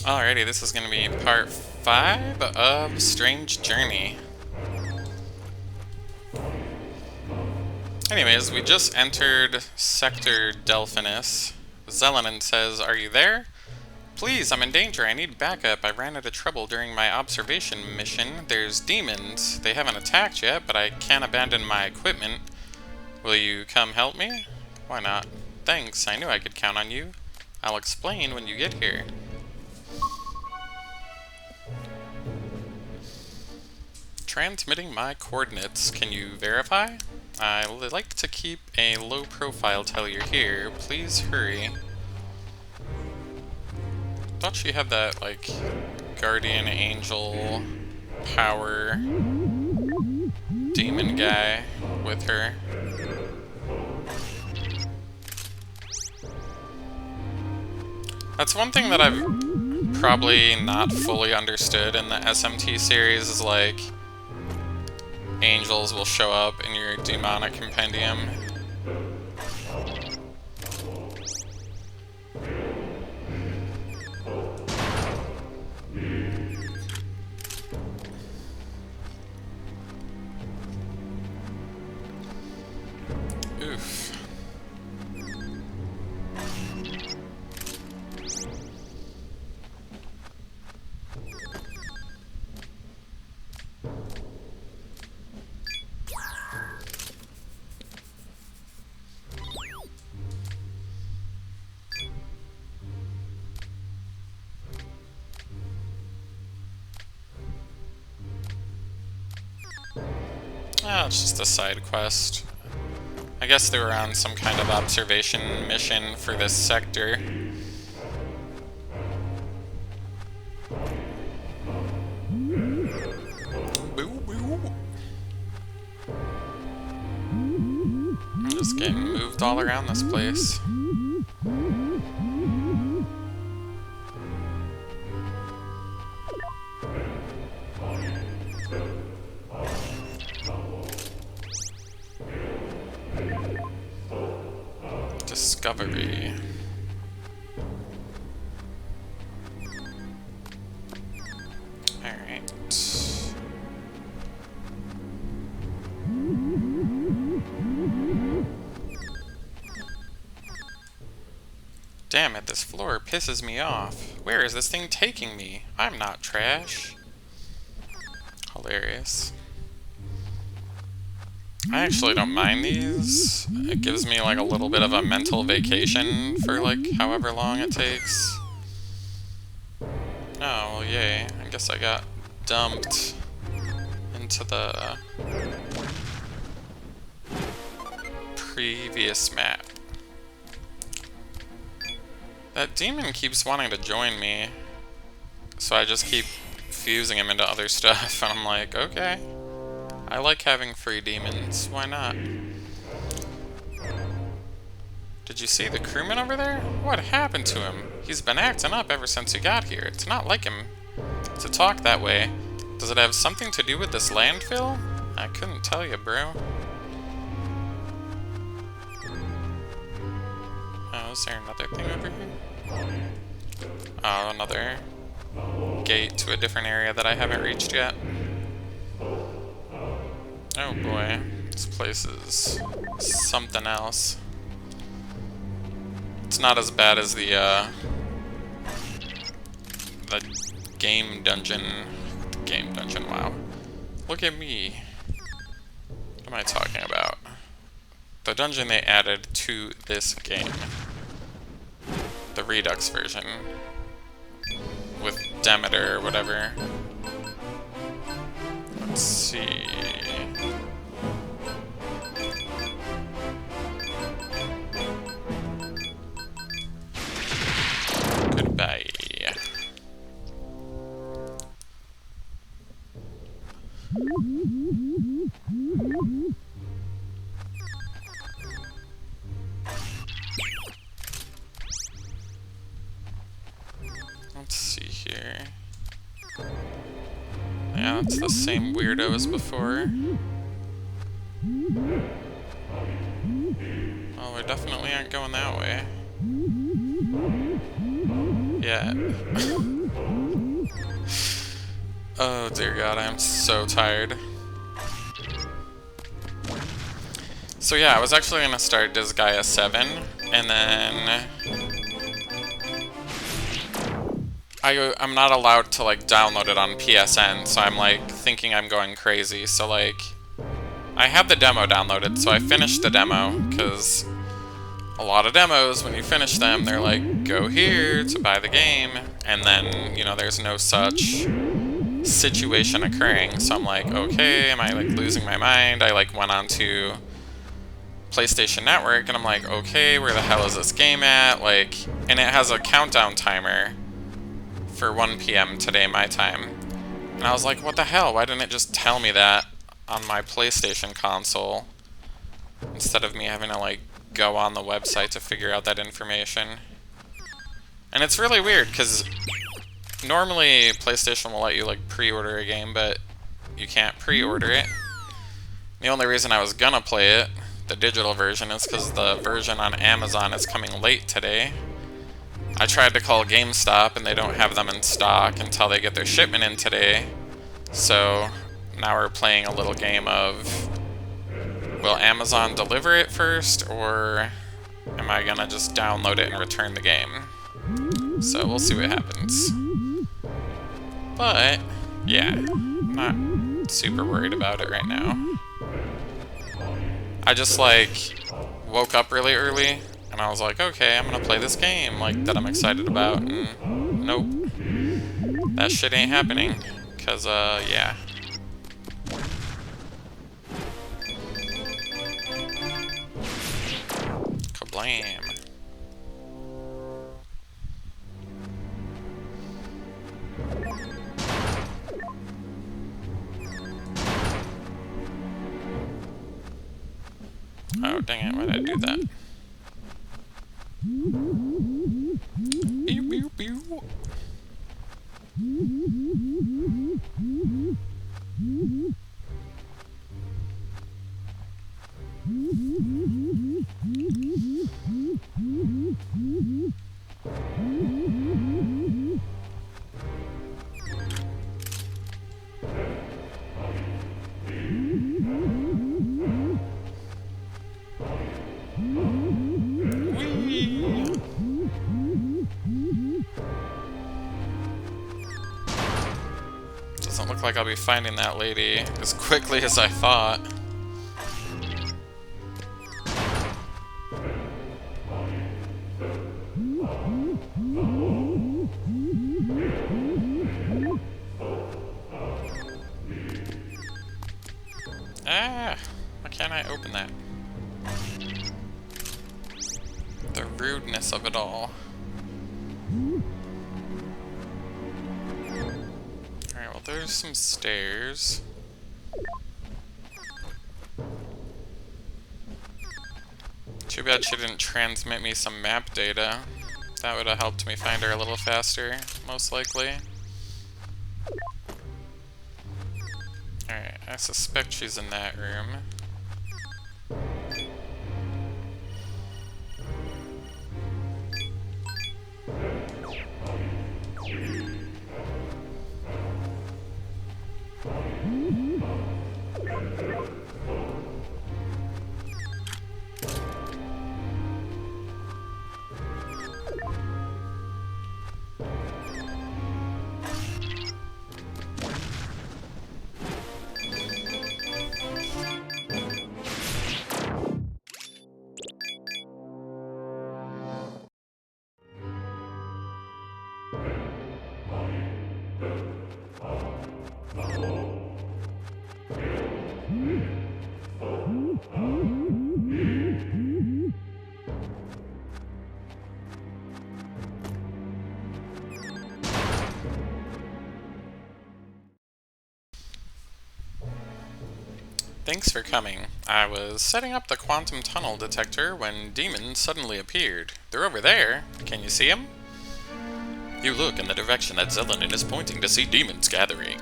Alrighty, this is going to be part 5 of Strange Journey. Anyways, we just entered Sector Delphinus. Zelenin says, "Are you there? Please, I'm in danger. I need backup. I ran into trouble during my observation mission. There's demons. They haven't attacked yet, but I can't abandon my equipment. Will you come help me?" "Why not?" "Thanks. I knew I could count on you. I'll explain when you get here." Transmitting my coordinates. Can you verify? I like to keep a low profile till you're here. Please hurry. Thought she had that, like, guardian angel power demon guy with her. That's one thing that I've probably not fully understood in the SMT series is, like, angels will show up in your demonic compendium. Oof. Oh, it's just a side quest. I guess they were on some kind of observation mission for this sector. Boo boo. I'm just getting moved all around this place. Discovery. Alright. Damn it, this floor pisses me off. Where is this thing taking me? I'm not trash. Hilarious. I actually don't mind these. It gives me like a little bit of a mental vacation for like however long it takes. Oh, well, yay. I guess I got dumped into the previous map. That demon keeps wanting to join me, so I just keep fusing him into other stuff, and I'm like, okay. I like having free demons, why not? Did you see the crewman over there? What happened to him? He's been acting up ever since he got here. It's not like him to talk that way. Does it have something to do with this landfill? I couldn't tell you, bro. Oh, is there another thing over here? Oh, another gate to a different area that I haven't reached yet. Oh boy, this place is something else. It's not as bad as the game dungeon. Game dungeon, wow. Look at me. What am I talking about? The dungeon they added to this game. The Redux version. With Demeter or whatever. Let's see. Goodbye. Let's see here. Yeah, it's the same weirdo as before. Well, we definitely aren't going that way. Yeah. Oh dear God, I am so tired. So yeah, I was actually gonna start Disgaea 7, and then I'm not allowed to like download it on PSN, so I'm like thinking I'm going crazy. So like, I had the demo downloaded, so I finished the demo, because a lot of demos, when you finish them, they're like, go here to buy the game, and then, you know, there's no such situation occurring. So I'm like, okay, am I like losing my mind? I like went on to PlayStation Network, and I'm like, okay, where the hell is this game at? Like, and it has a countdown timer for 1 p.m. today, my time. And I was like, what the hell? Why didn't it just tell me that on my PlayStation console, instead of me having to, like, go on the website to figure out that information? And it's really weird, because normally PlayStation will let you, like, pre-order a game, but you can't pre-order it. The only reason I was gonna play it, the digital version, is because the version on Amazon is coming late today. I tried to call GameStop, and they don't have them in stock until they get their shipment in today. So now we're playing a little game of, will Amazon deliver it first, or am I gonna just download it and return the game? So we'll see what happens. But yeah, not super worried about it right now. I just like woke up really early, and I was like, okay, I'm gonna play this game like that I'm excited about, and nope, that shit ain't happening, cause yeah. Kablam. Oh, dang it, why did I do that? Pew, pew, pew. Doesn't look like I'll be finding that lady as quickly as I thought. Ah! Why can't I open that? The rudeness of it all. Alright, well there's some stairs. Too bad she didn't transmit me some map data. That would have helped me find her a little faster, most likely. Alright, I suspect she's in that room. Thanks for coming. I was setting up the quantum tunnel detector when demons suddenly appeared. They're over there. Can you see them? You look in the direction that Zelenin is pointing to see demons gathering.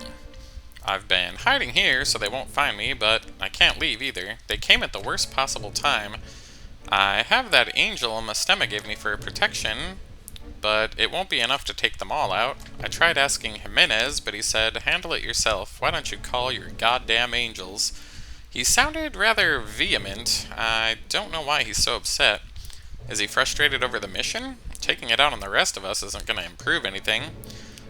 I've been hiding here so they won't find me, but I can't leave either. They came at the worst possible time. I have that angel Mastema gave me for protection. but it won't be enough to take them all out. I tried asking Jimenez, but he said, handle it yourself. Why don't you call your goddamn angels? He sounded rather vehement. I don't know why he's so upset. Is he frustrated over the mission? Taking it out on the rest of us isn't going to improve anything.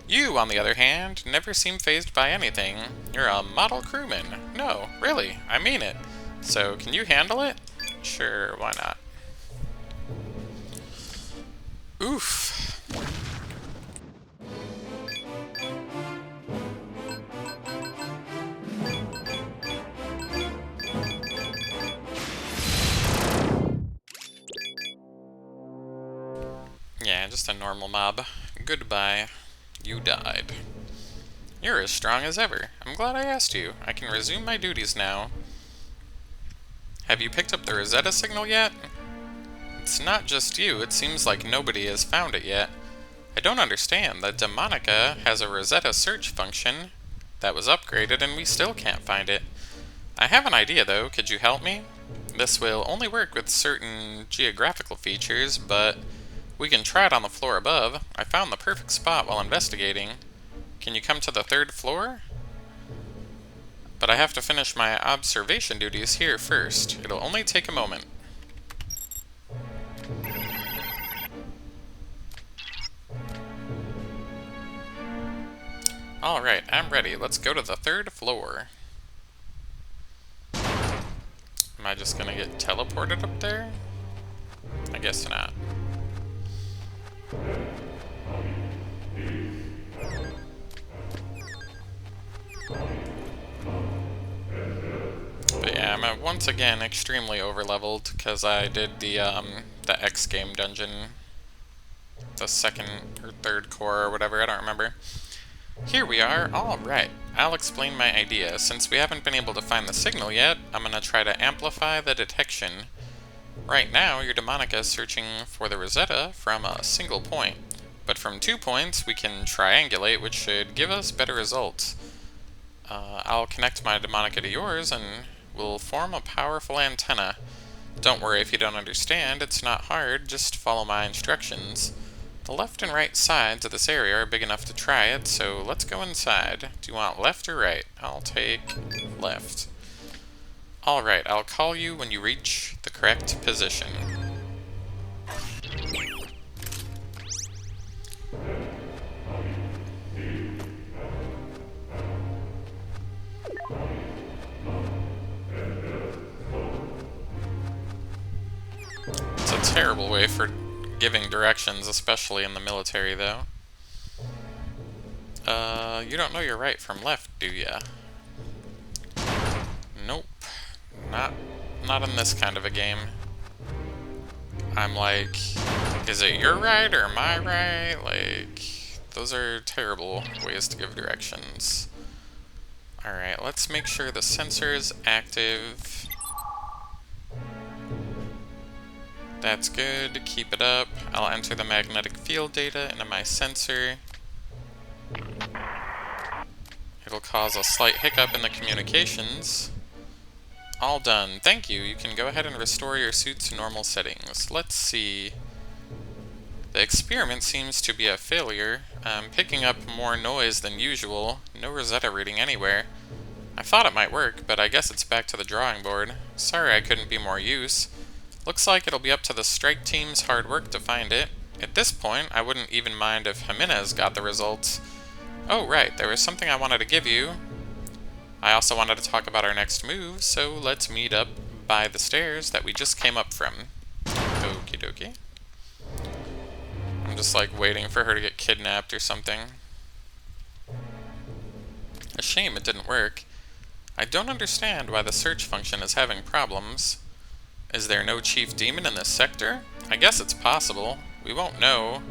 You, on the other hand, never seem fazed by anything. You're a model crewman. No, really, I mean it. So, can you handle it? Sure, why not? Oof. Yeah, just a normal mob. Goodbye. You died. You're as strong as ever. I'm glad I asked you. I can resume my duties now. Have you picked up the Rosetta signal yet? It's not just you. It seems like nobody has found it yet. I don't understand. The Demonica has a Rosetta search function that was upgraded and we still can't find it. I have an idea though. Could you help me? This will only work with certain geographical features, but we can try it on the floor above. I found the perfect spot while investigating. Can you come to the 3rd floor? But I have to finish my observation duties here first. It'll only take a moment. Alright, I'm ready. Let's go to the 3rd floor. Am I just gonna get teleported up there? I guess not. But yeah, I'm once again extremely overleveled because I did the X game dungeon, the 2nd or 3rd core or whatever, I don't remember. Here we are. Alright, I'll explain my idea. Since we haven't been able to find the signal yet, I'm gonna try to amplify the detection. Right now, your Demonica is searching for the Rosetta from a single point, but from 2 points we can triangulate, which should give us better results. I'll connect my Demonica to yours and we'll form a powerful antenna. Don't worry if you don't understand, it's not hard, just follow my instructions. The left and right sides of this area are big enough to try it, so let's go inside. Do you want left or right? I'll take left. Alright, I'll call you when you reach the correct position. It's a terrible way for giving directions, especially in the military, though. You don't know your right from left, do ya? Nope. Not in this kind of a game. I'm like, is it your right or my right? Like, those are terrible ways to give directions. Alright, let's make sure the sensor is active. That's good, keep it up. I'll enter the magnetic field data into my sensor. It'll cause a slight hiccup in the communications. All done. Thank you. You can go ahead and restore your suit to normal settings. Let's see. The experiment seems to be a failure. I'm picking up more noise than usual. No Rosetta reading anywhere. I thought it might work, but I guess it's back to the drawing board. Sorry I couldn't be more use. Looks like it'll be up to the strike team's hard work to find it. At this point, I wouldn't even mind if Jimenez got the results. Oh right, there was something I wanted to give you. I also wanted to talk about our next move, so let's meet up by the stairs that we just came up from. Okie dokie. I'm just like waiting for her to get kidnapped or something. A shame it didn't work. I don't understand why the search function is having problems. Is there no chief demon in this sector? I guess it's possible. We won't know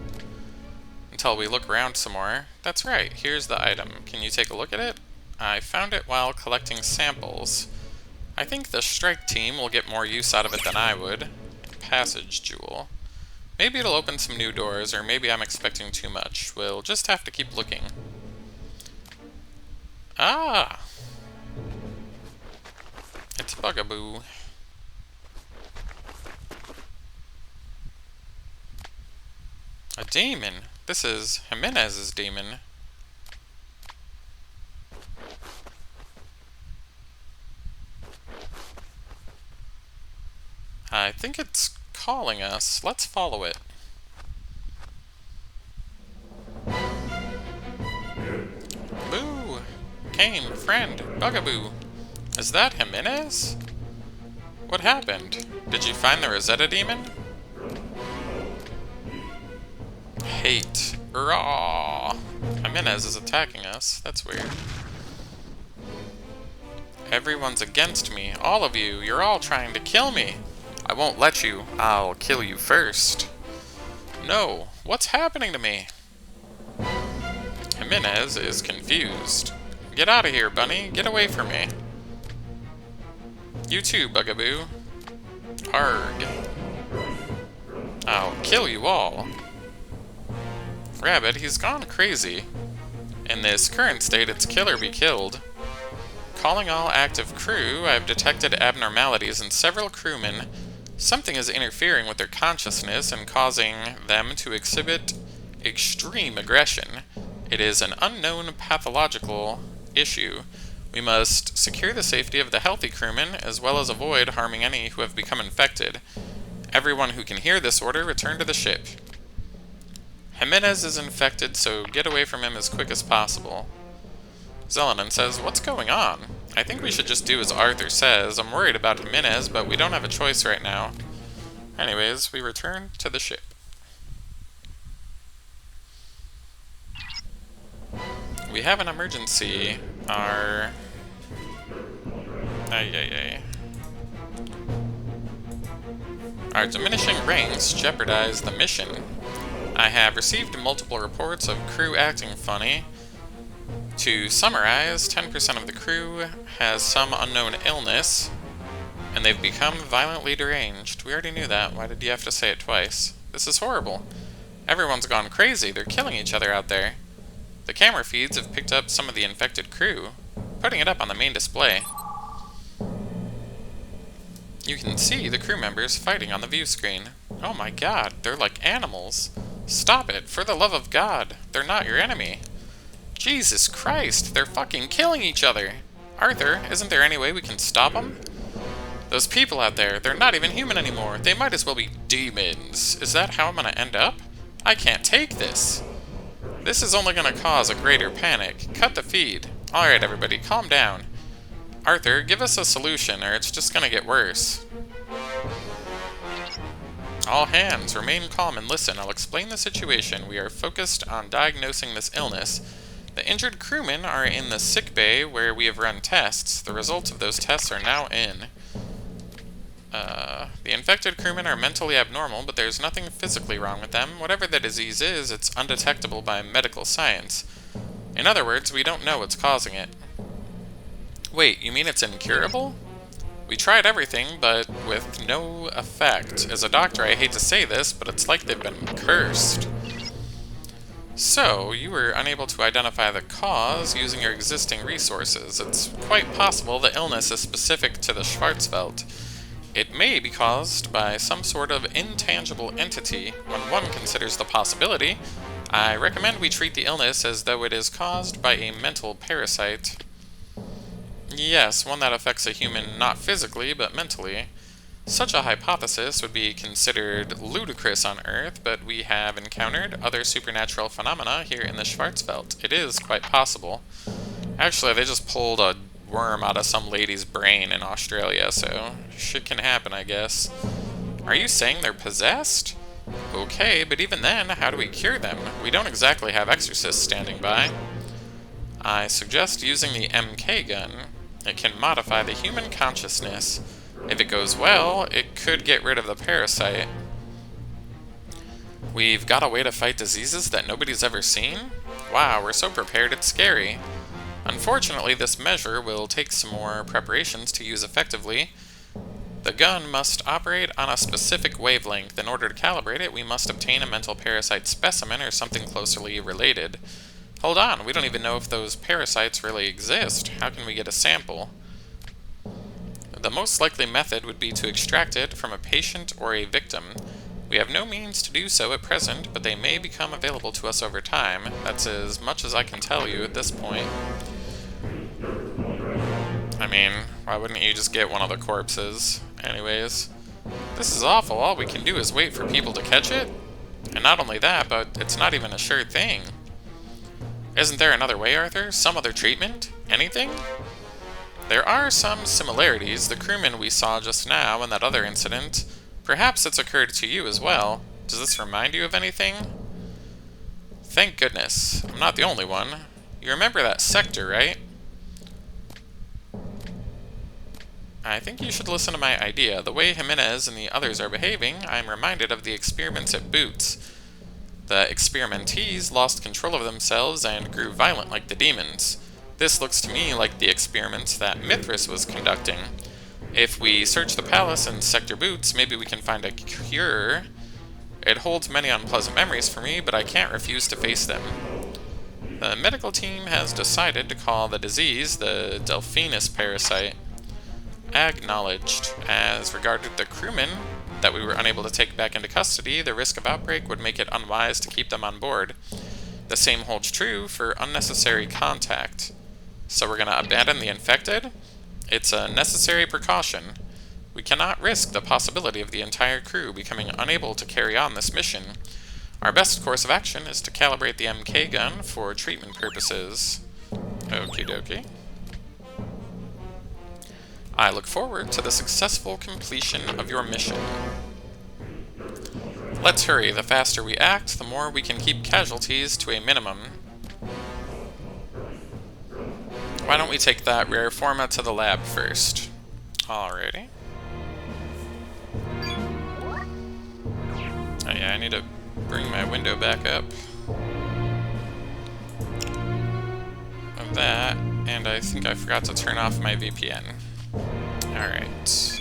until we look around some more. That's right, here's the item. Can you take a look at it? I found it while collecting samples. I think the strike team will get more use out of it than I would. Passage jewel. Maybe it'll open some new doors, or maybe I'm expecting too much. We'll just have to keep looking. Ah! It's Bugaboo. A demon? This is Jimenez's demon. I think it's calling us. Let's follow it. Boo! Kane, friend, Bugaboo. Is that Jimenez? What happened? Did you find the Rosetta demon? Hate. Raw. Jimenez is attacking us. That's weird. Everyone's against me. All of you. You're all trying to kill me. I won't let you. I'll kill you first. No. What's happening to me? Jimenez is confused. Get out of here, Bunny. Get away from me. You too, Bugaboo. Arg. I'll kill you all. Rabbit, he's gone crazy. In this current state, it's kill or be killed. Calling all active crew, I've detected abnormalities in several crewmen. Something is interfering with their consciousness and causing them to exhibit extreme aggression. It is an unknown pathological issue. We must secure the safety of the healthy crewmen, as well as avoid harming any who have become infected. Everyone who can hear this order, return to the ship. Jimenez is infected, so get away from him as quick as possible. Zelenin says, what's going on? I think we should just do as Arthur says. I'm worried about Jimenez, but we don't have a choice right now. Anyways, we return to the ship. We have an emergency. Our diminishing ranks jeopardize the mission. I have received multiple reports of crew acting funny. To summarize, 10% of the crew has some unknown illness, and they've become violently deranged. We already knew that. Why did you have to say it twice? This is horrible. Everyone's gone crazy. They're killing each other out there. The camera feeds have picked up some of the infected crew, putting it up on the main display. You can see the crew members fighting on the view screen. Oh my god, they're like animals. Stop it, for the love of God. They're not your enemy. Jesus Christ, they're fucking killing each other. Arthur, isn't there any way we can stop them? Those people out there, they're not even human anymore. They might as well be demons. Is that how I'm gonna end up? I can't take this. This is only gonna cause a greater panic. Cut the feed. Alright everybody, calm down. Arthur, give us a solution or it's just gonna get worse. All hands, remain calm and listen. I'll explain the situation. We are focused on diagnosing this illness. The injured crewmen are in the sick bay where we have run tests. The results of those tests are now in. The infected crewmen are mentally abnormal, but there's nothing physically wrong with them. Whatever the disease is, it's undetectable by medical science. In other words, we don't know what's causing it. Wait, you mean it's incurable? We tried everything, but with no effect. As a doctor, I hate to say this, but it's like they've been cursed. So, you were unable to identify the cause using your existing resources. It's quite possible the illness is specific to the Schwarzwald. It may be caused by some sort of intangible entity. When one considers the possibility, I recommend we treat the illness as though it is caused by a mental parasite. Yes, one that affects a human not physically, but mentally. Such a hypothesis would be considered ludicrous on Earth, but we have encountered other supernatural phenomena here in the Schwarzwald. It is quite possible. Actually, they just pulled a worm out of some lady's brain in Australia, so shit can happen, I guess. Are you saying they're possessed? Okay, but even then, how do we cure them? We don't exactly have exorcists standing by. I suggest using the MK gun. It can modify the human consciousness. If it goes well, it could get rid of the parasite. We've got a way to fight diseases that nobody's ever seen? Wow, we're so prepared it's scary. Unfortunately, this measure will take some more preparations to use effectively. The gun must operate on a specific wavelength. In order to calibrate it, we must obtain a mental parasite specimen or something closely related. Hold on, we don't even know if those parasites really exist. How can we get a sample? The most likely method would be to extract it from a patient or a victim. We have no means to do so at present, but they may become available to us over time. That's as much as I can tell you at this point. I mean, why wouldn't you just get one of the corpses? Anyways, this is awful. All we can do is wait for people to catch it? And not only that, but it's not even a sure thing. Isn't there another way, Arthur? Some other treatment? Anything? There are some similarities. The crewman we saw just now and that other incident. Perhaps it's occurred to you as well. Does this remind you of anything? Thank goodness. I'm not the only one. You remember that sector, right? I think you should listen to my idea. The way Jimenez and the others are behaving, I'm reminded of the experiments at Boots. The experimentees lost control of themselves and grew violent like the demons. This looks to me like the experiments that Mithras was conducting. If we search the palace and Sector Boots, maybe we can find a cure. It holds many unpleasant memories for me, but I can't refuse to face them. The medical team has decided to call the disease the Delphinus parasite. Acknowledged. As regarded the crewmen that we were unable to take back into custody, the risk of outbreak would make it unwise to keep them on board. The same holds true for unnecessary contact. So we're going to abandon the infected? It's a necessary precaution. We cannot risk the possibility of the entire crew becoming unable to carry on this mission. Our best course of action is to calibrate the MK gun for treatment purposes. Okie dokie. I look forward to the successful completion of your mission. Let's hurry. The faster we act, the more we can keep casualties to a minimum. Why don't we take that rare forma to the lab first? Alrighty. Oh yeah, I need to bring my window back up. Of that, and I think I forgot to turn off my VPN. Alright.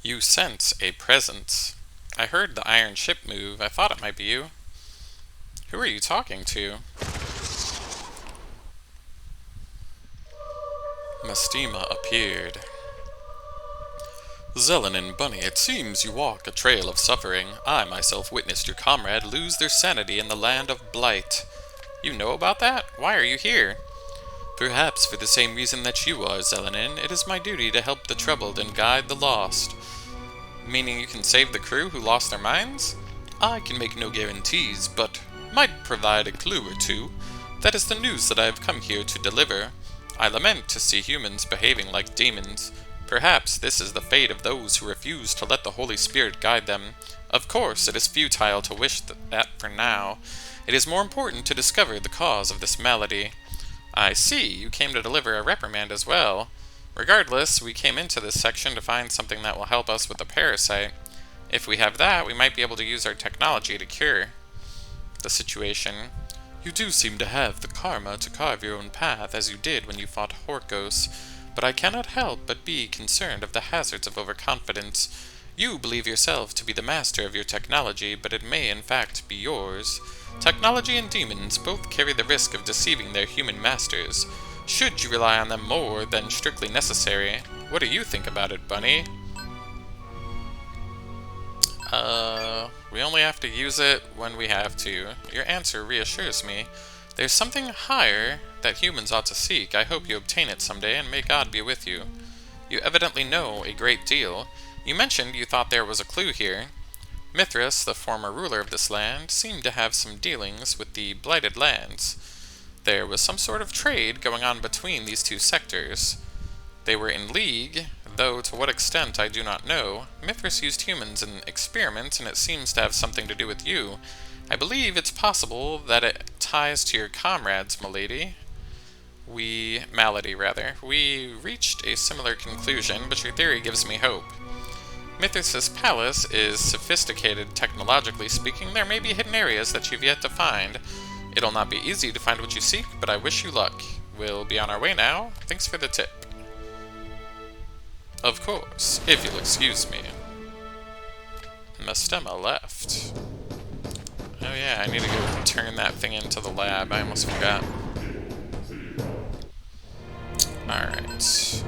You sense a presence. I heard the iron ship move. I thought it might be you. Who are you talking to? Mestima appeared. Zelen and Bunny, it seems you walk a trail of suffering. I myself witnessed your comrade lose their sanity in the land of Blight. You know about that? Why are you here? Perhaps for the same reason that you are, Zelenin. It is my duty to help the troubled and guide the lost. Meaning you can save the crew who lost their minds? I can make no guarantees, but might provide a clue or two. That is the news that I have come here to deliver. I lament to see humans behaving like demons. Perhaps this is the fate of those who refuse to let the Holy Spirit guide them. Of course, it is futile to wish that for now. It is more important to discover the cause of this malady. I see, you came to deliver a reprimand as well. Regardless, we came into this section to find something that will help us with the parasite. If we have that, we might be able to use our technology to cure the situation. You do seem to have the karma to carve your own path, as you did when you fought Horkos, but I cannot help but be concerned of the hazards of overconfidence. You believe yourself to be the master of your technology, but it may in fact be yours. Technology and demons both carry the risk of deceiving their human masters. Should you rely on them more than strictly necessary? What do you think about it, Bunny? We only have to use it when we have to. Your answer reassures me. There's something higher that humans ought to seek. I hope you obtain it someday, and may God be with you. You evidently know a great deal. You mentioned you thought there was a clue here. Mithras, the former ruler of this land, seemed to have some dealings with the Blighted Lands. There was some sort of trade going on between these two sectors. They were in league, though to what extent I do not know. Mithras used humans in experiments, and it seems to have something to do with you. I believe it's possible that it ties to your comrades, Malady. We reached a similar conclusion, but your theory gives me hope. Mithras' palace is sophisticated technologically speaking. There may be hidden areas that you've yet to find. It'll not be easy to find what you seek, but I wish you luck. We'll be on our way now. Thanks for the tip. Of course, if you'll excuse me. Mastema left. Oh yeah, I need to go turn that thing into the lab. I almost forgot. Alright.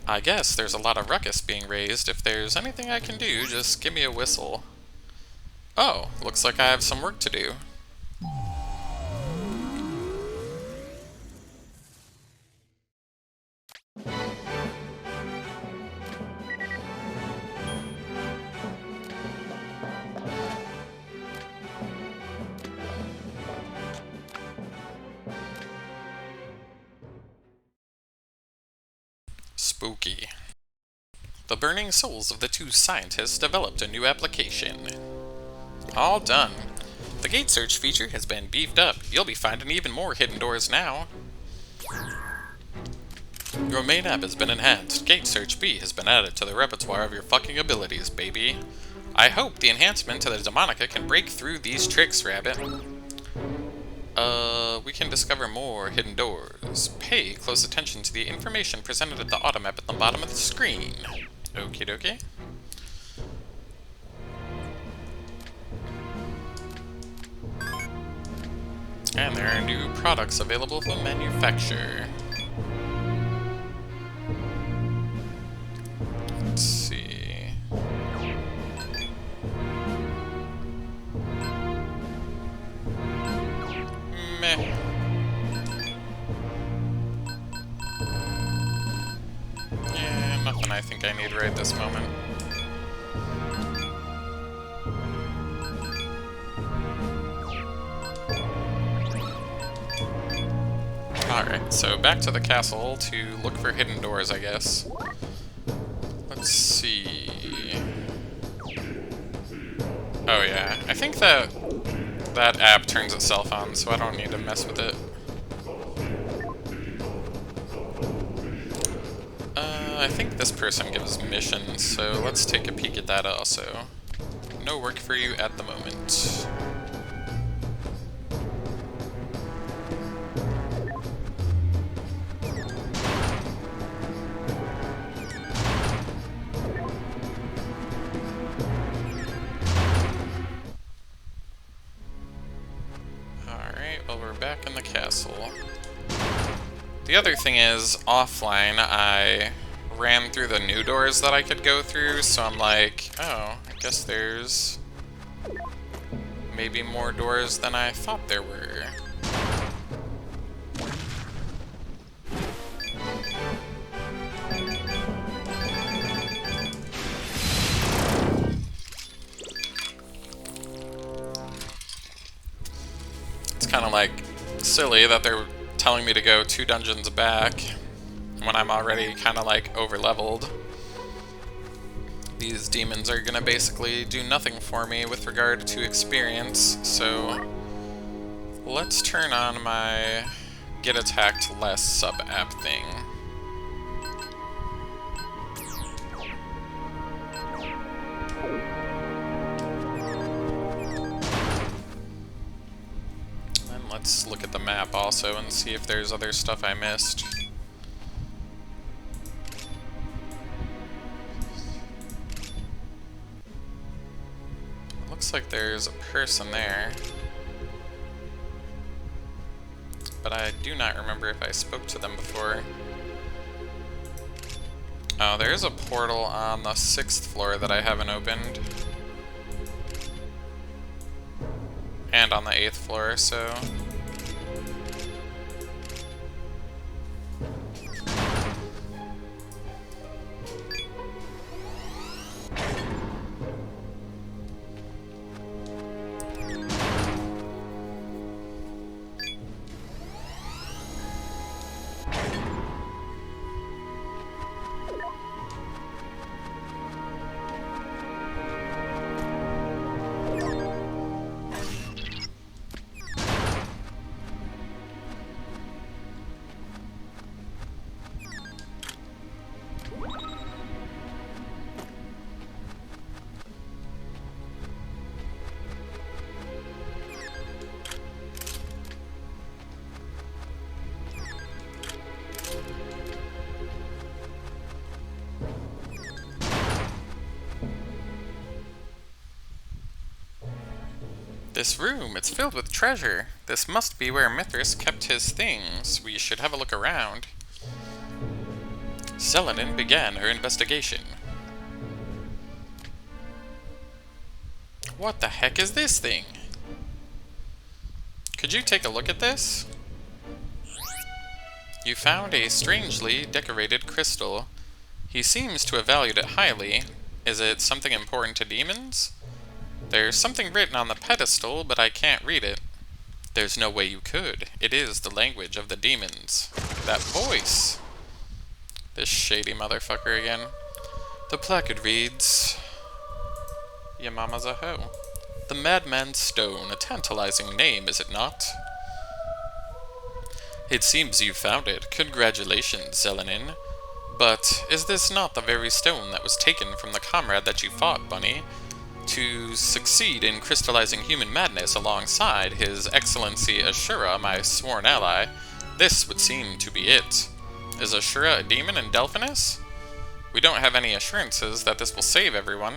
I guess there's a lot of ruckus being raised. If there's anything I can do, just give me a whistle. Oh, looks like I have some work to do. Spooky. The burning souls of the two scientists developed a new application. All done. The gate search feature has been beefed up. You'll be finding even more hidden doors now. Your main app has been enhanced. Gate Search B has been added to the repertoire of your fucking abilities, baby. I hope the enhancement to the Demonica can break through these tricks, Rabbit. We can discover more hidden doors. Pay close attention to the information presented at the auto map at the bottom of the screen. Okie dokie. And there are new products available for manufacture. Let's see. Meh. Yeah, nothing I think I need right this moment. Alright, so back to the castle to look for hidden doors, I guess. Let's see... Oh yeah, I think that app turns itself on, so I don't need to mess with it. I think this person gives missions, so let's take a peek at that also. No work for you at the moment. Back in the castle. The other thing is, offline, I ran through the new doors that I could go through, so I'm like, oh, I guess there's maybe more doors than I thought there were. It's kind of like silly that they're telling me to go 2 dungeons back when I'm already kind of like over-leveled. These demons are gonna basically do nothing for me with regard to experience, so let's turn on my get attacked less sub-app thing. Let's look at the map also and see if there's other stuff I missed. Looks like there's a person there, but I do not remember if I spoke to them before. Oh, there's a portal on the 6th floor that I haven't opened. And on the 8th floor, so... This room, it's filled with treasure. This must be where Mithras kept his things. We should have a look around. Selenin began her investigation. What the heck is this thing? Could you take a look at this? You found a strangely decorated crystal. He seems to have valued it highly. Is it something important to demons? There's something written on the pedestal, but I can't read it. There's no way you could. It is the language of the demons. That voice! This shady motherfucker again. The placard reads... Ya mama's a hoe. The Madman's Stone, a tantalizing name, is it not? It seems you found it. Congratulations, Selenin. But is this not the very stone that was taken from the comrade that you fought, Bunny? To succeed in crystallizing human madness alongside His Excellency Ashura, my sworn ally, this would seem to be it. Is Ashura a demon in Delphinus? We don't have any assurances that this will save everyone.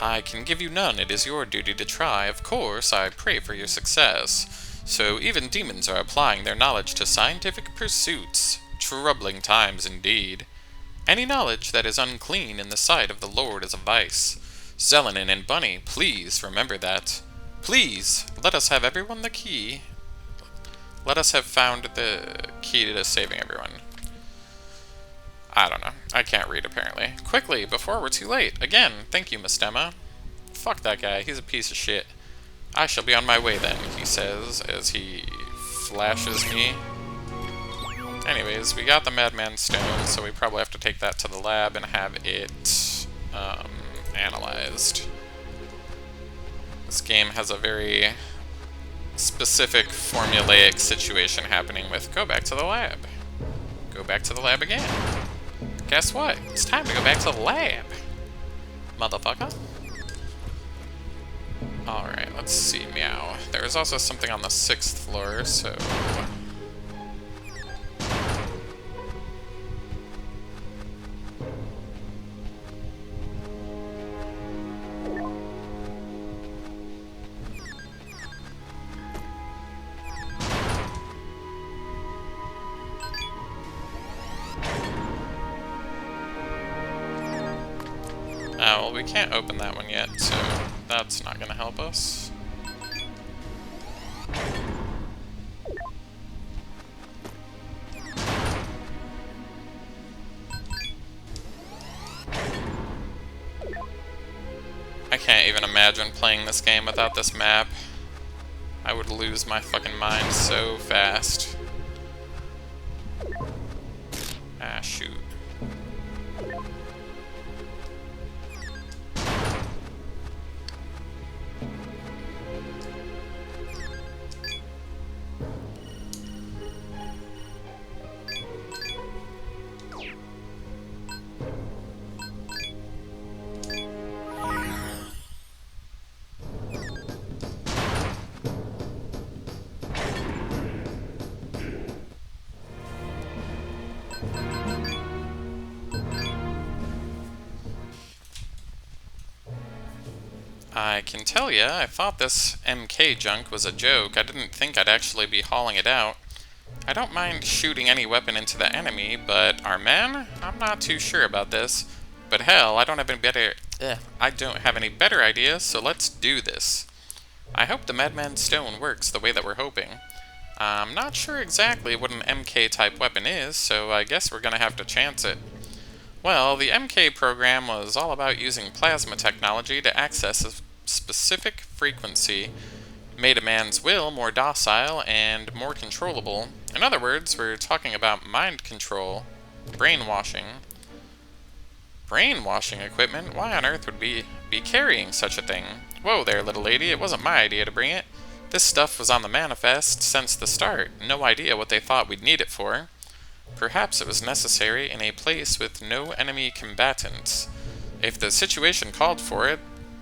I can give you none. It is your duty to try. Of course, I pray for your success. So even demons are applying their knowledge to scientific pursuits. Troubling times indeed. Any knowledge that is unclean in the sight of the Lord is a vice. Selenin and Bunny, please remember that. Please, let us have everyone the key. Let us have found the key to saving everyone. I don't know. I can't read, apparently. Quickly, before we're too late. Again, thank you, Miss Dema. Fuck that guy. He's a piece of shit. I shall be on my way then, he says, as he flashes me. Anyways, we got the Madman's Stone, so we probably have to take that to the lab and have it analyzed. This game has a very specific formulaic situation happening with go back to the lab. Go back to the lab again. Guess what? It's time to go back to the lab. Motherfucker. Alright, let's see. Meow. There's also something on the 6th floor, so... well, we can't open that one yet, so that's not gonna help us. I can't even imagine playing this game without this map. I would lose my fucking mind so fast. Ah, shoot. I can tell ya, I thought this MK junk was a joke. I didn't think I'd actually be hauling it out. I don't mind shooting any weapon into the enemy, but our men? I'm not too sure about this. But hell, I don't have any better ideas, so let's do this. I hope the Madman's Stone works the way that we're hoping. I'm not sure exactly what an MK-type weapon is, so I guess we're gonna have to chance it. Well, the MK program was all about using plasma technology to access a specific frequency, made a man's will more docile and more controllable. In other words, we're talking about mind control, brainwashing. Brainwashing equipment? Why on earth would we be carrying such a thing? Whoa there, little lady, it wasn't my idea to bring it. This stuff was on the manifest since the start. No idea what they thought we'd need it for. Perhaps it was necessary in a place with no enemy combatants. If the situation called for it,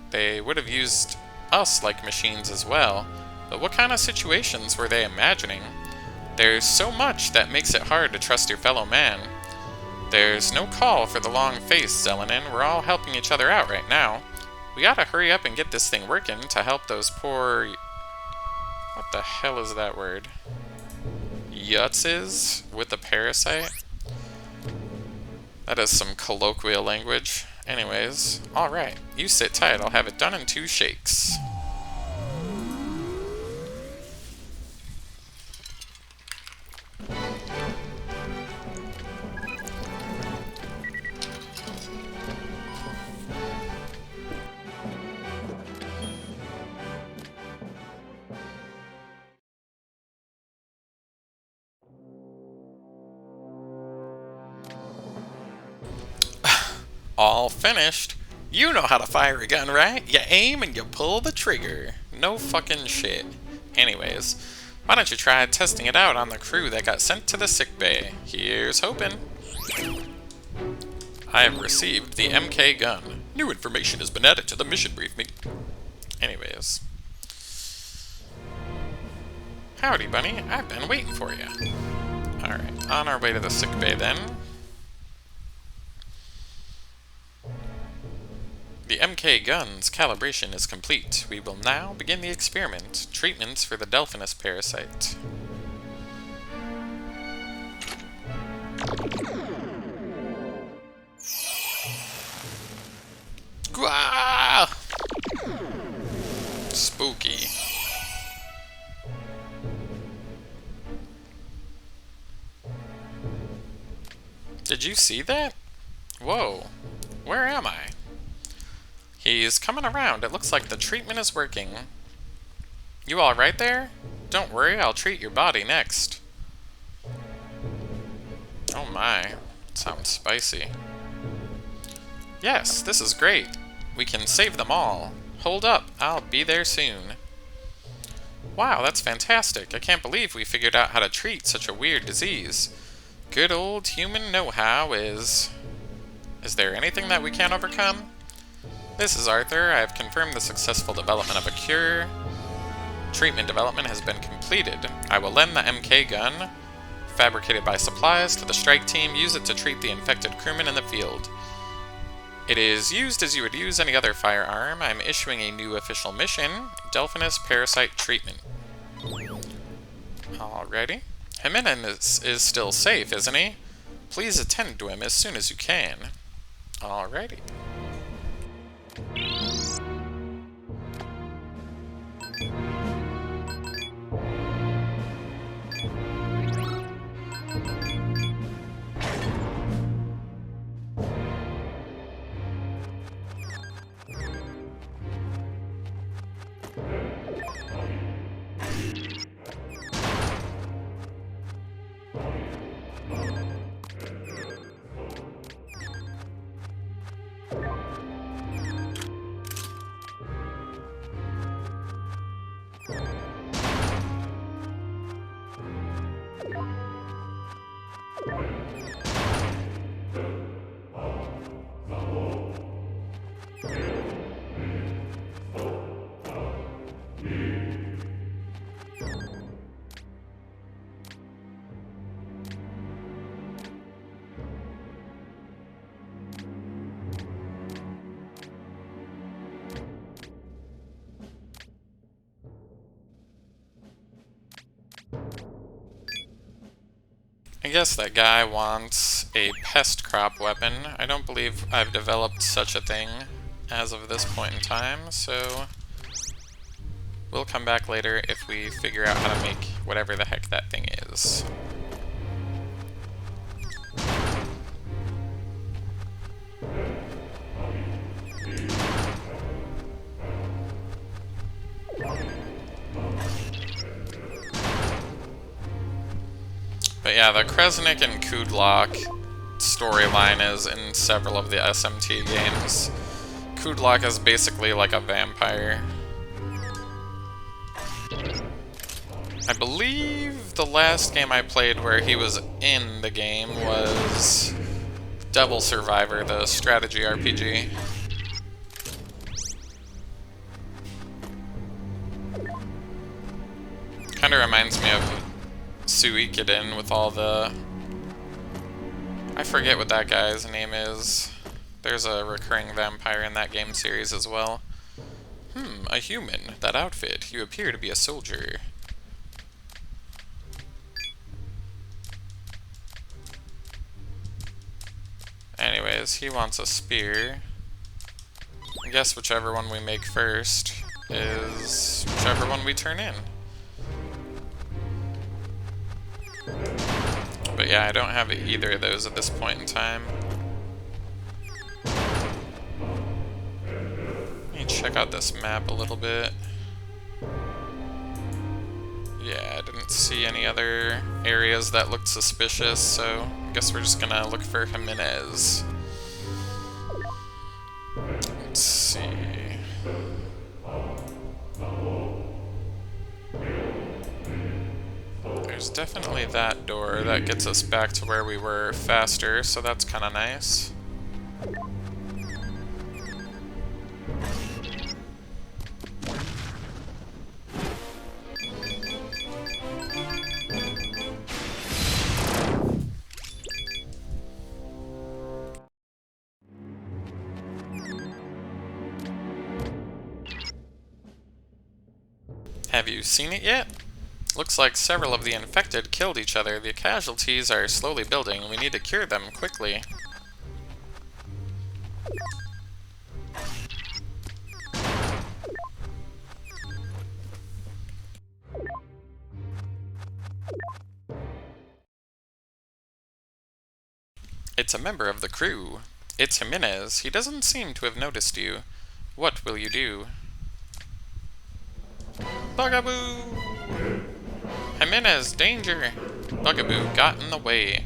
they would have used us like machines as well. But what kind of situations were they imagining? There's so much that makes it hard to trust your fellow man. There's no call for the long face, Selenin. We're all helping each other out right now. We gotta hurry up and get this thing working to help those poor... What the hell is that word? Yutzes with the parasite? That is some colloquial language. Anyways, alright. You sit tight, I'll have it done in 2 shakes. All finished. You know how to fire a gun, right? You aim and you pull the trigger. No fucking shit. Anyways, why don't you try testing it out on the crew that got sent to the sickbay? Here's hoping. I have received the MK gun. New information has been added to the mission briefing. Anyways. Howdy, bunny. I've been waiting for you. Alright, on our way to the sickbay then. The MK gun's calibration is complete. We will now begin the experiment. Treatments for the Delphinus parasite. Gwah! Spooky. Did you see that? Whoa. Where am I? He's coming around. It looks like the treatment is working. You all right there? Don't worry, I'll treat your body next. Oh my. Sounds spicy. Yes, this is great. We can save them all. Hold up, I'll be there soon. Wow, that's fantastic. I can't believe we figured out how to treat such a weird disease. Good old human know-how is... Is there anything that we can't overcome? This is Arthur. I have confirmed the successful development of a cure. Treatment development has been completed. I will lend the MK gun, fabricated by supplies, to the strike team. Use it to treat the infected crewmen in the field. It is used as you would use any other firearm. I am issuing a new official mission, Delphinus Parasite Treatment. Alrighty. Jimenez is still safe, isn't he? Please attend to him as soon as you can. Alrighty. I guess that guy wants a pest crop weapon. I don't believe I've developed such a thing as of this point in time, so we'll come back later if we figure out how to make whatever the heck that thing is. But yeah, the Kresnik and Kudlok storyline is in several of the SMT games. Kudlok is basically like a vampire. I believe the last game I played where he was in the game was Devil Survivor, the strategy RPG. Kinda reminds me of Suikoden with all the... I forget what that guy's name is. There's a recurring vampire in that game series as well. A human. That outfit. You appear to be a soldier. Anyways, he wants a spear. I guess whichever one we make first is whichever one we turn in. But yeah, I don't have either of those at this point in time. Let me check out this map a little bit. Yeah, I didn't see any other areas that looked suspicious, so I guess we're just gonna look for Jimenez. Let's see. There's definitely that door that gets us back to where we were faster, so that's kind of nice. Have you seen it yet? Looks like several of the infected killed each other. The casualties are slowly building. We need to cure them quickly. It's a member of the crew. It's Jimenez. He doesn't seem to have noticed you. What will you do? Bugaboo! Jimenez, danger! Bugaboo got in the way.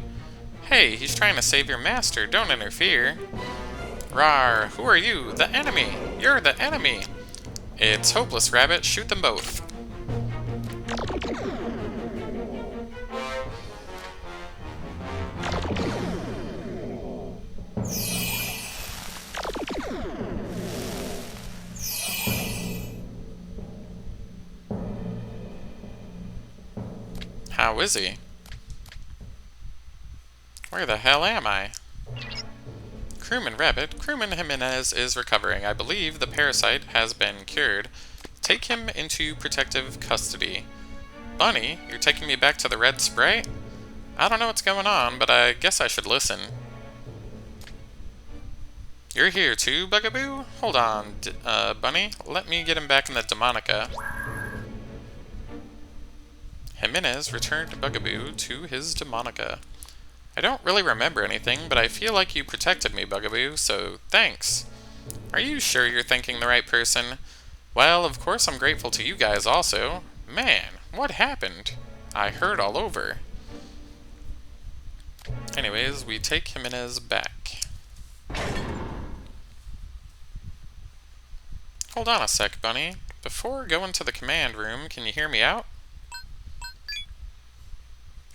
Hey, he's trying to save your master. Don't interfere. Rawr, who are you? The enemy! You're the enemy! It's hopeless, Rabbit. Shoot them both. How is he? Where the hell am I? Crewman Rabbit, Crewman Jimenez is recovering. I believe the parasite has been cured. Take him into protective custody. Bunny, you're taking me back to the red spray? I don't know what's going on, but I guess I should listen. You're here too, Bugaboo? Hold on, Bunny. Let me get him back in the Demonica. Jimenez returned Bugaboo to his Demonica. I don't really remember anything, but I feel like you protected me, Bugaboo, so thanks. Are you sure you're thanking the right person? Well, of course I'm grateful to you guys also. Man, what happened? I heard all over. Anyways, we take Jimenez back. Hold on a sec, Bunny. Before going to the command room, can you hear me out?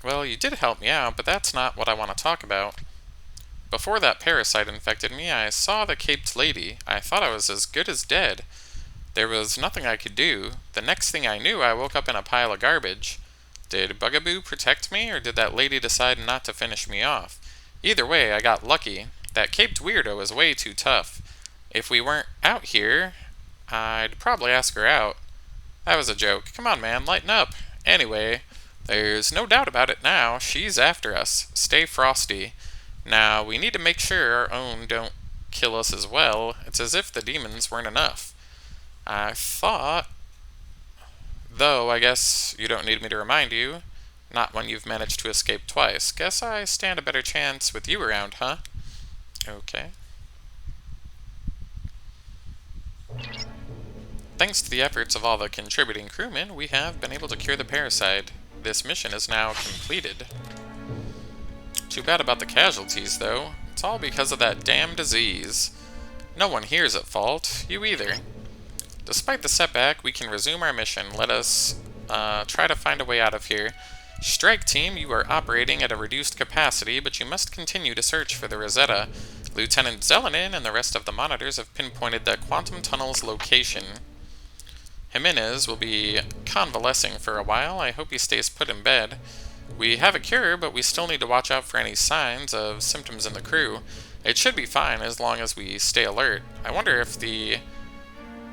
Well, you did help me out, but that's not what I want to talk about. Before that parasite infected me, I saw the caped lady. I thought I was as good as dead. There was nothing I could do. The next thing I knew, I woke up in a pile of garbage. Did Bugaboo protect me, or did that lady decide not to finish me off? Either way, I got lucky. That caped weirdo is way too tough. If we weren't out here, I'd probably ask her out. That was a joke. Come on, man, lighten up. Anyway, there's no doubt about it now. She's after us. Stay frosty. Now, we need to make sure our own don't kill us as well. It's as if the demons weren't enough. I thought... Though, I guess you don't need me to remind you. Not when you've managed to escape twice. Guess I stand a better chance with you around, huh? Okay. Thanks to the efforts of all the contributing crewmen, we have been able to cure the parasite. This mission is now completed. Too bad about the casualties, though. It's all because of that damn disease. No one here is at fault. You either. Despite the setback, we can resume our mission. Let us try to find a way out of here. Strike Team, you are operating at a reduced capacity, but you must continue to search for the Rosetta. Lieutenant Zelenin and the rest of the monitors have pinpointed the quantum tunnel's location. Jimenez will be convalescing for a while. I hope he stays put in bed. We have a cure, but we still need to watch out for any signs of symptoms in the crew. It should be fine as long as we stay alert. I wonder if the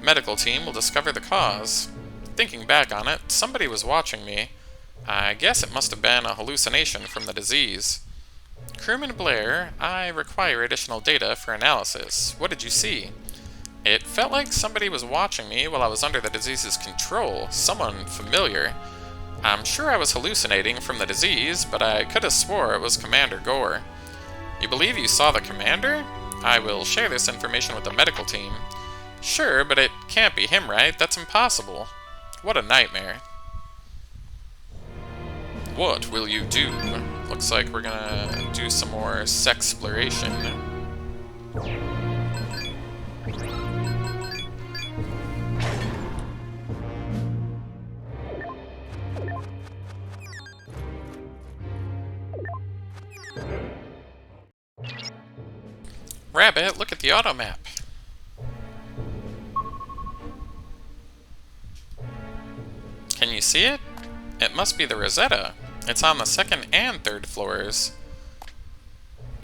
medical team will discover the cause. Thinking back on it, somebody was watching me. I guess it must have been a hallucination from the disease. Crewman Blair, I require additional data for analysis. What did you see? It felt like somebody was watching me while I was under the disease's control, someone familiar. I'm sure I was hallucinating from the disease, but I could have swore it was Commander Gore. You believe you saw the commander? I will share this information with the medical team. Sure, but it can't be him, right? That's impossible. What a nightmare. What will you do? Looks like we're gonna do some more sexploration. Rabbit, look at the auto map. Can you see it? It must be the Rosetta. It's on the second and third floors.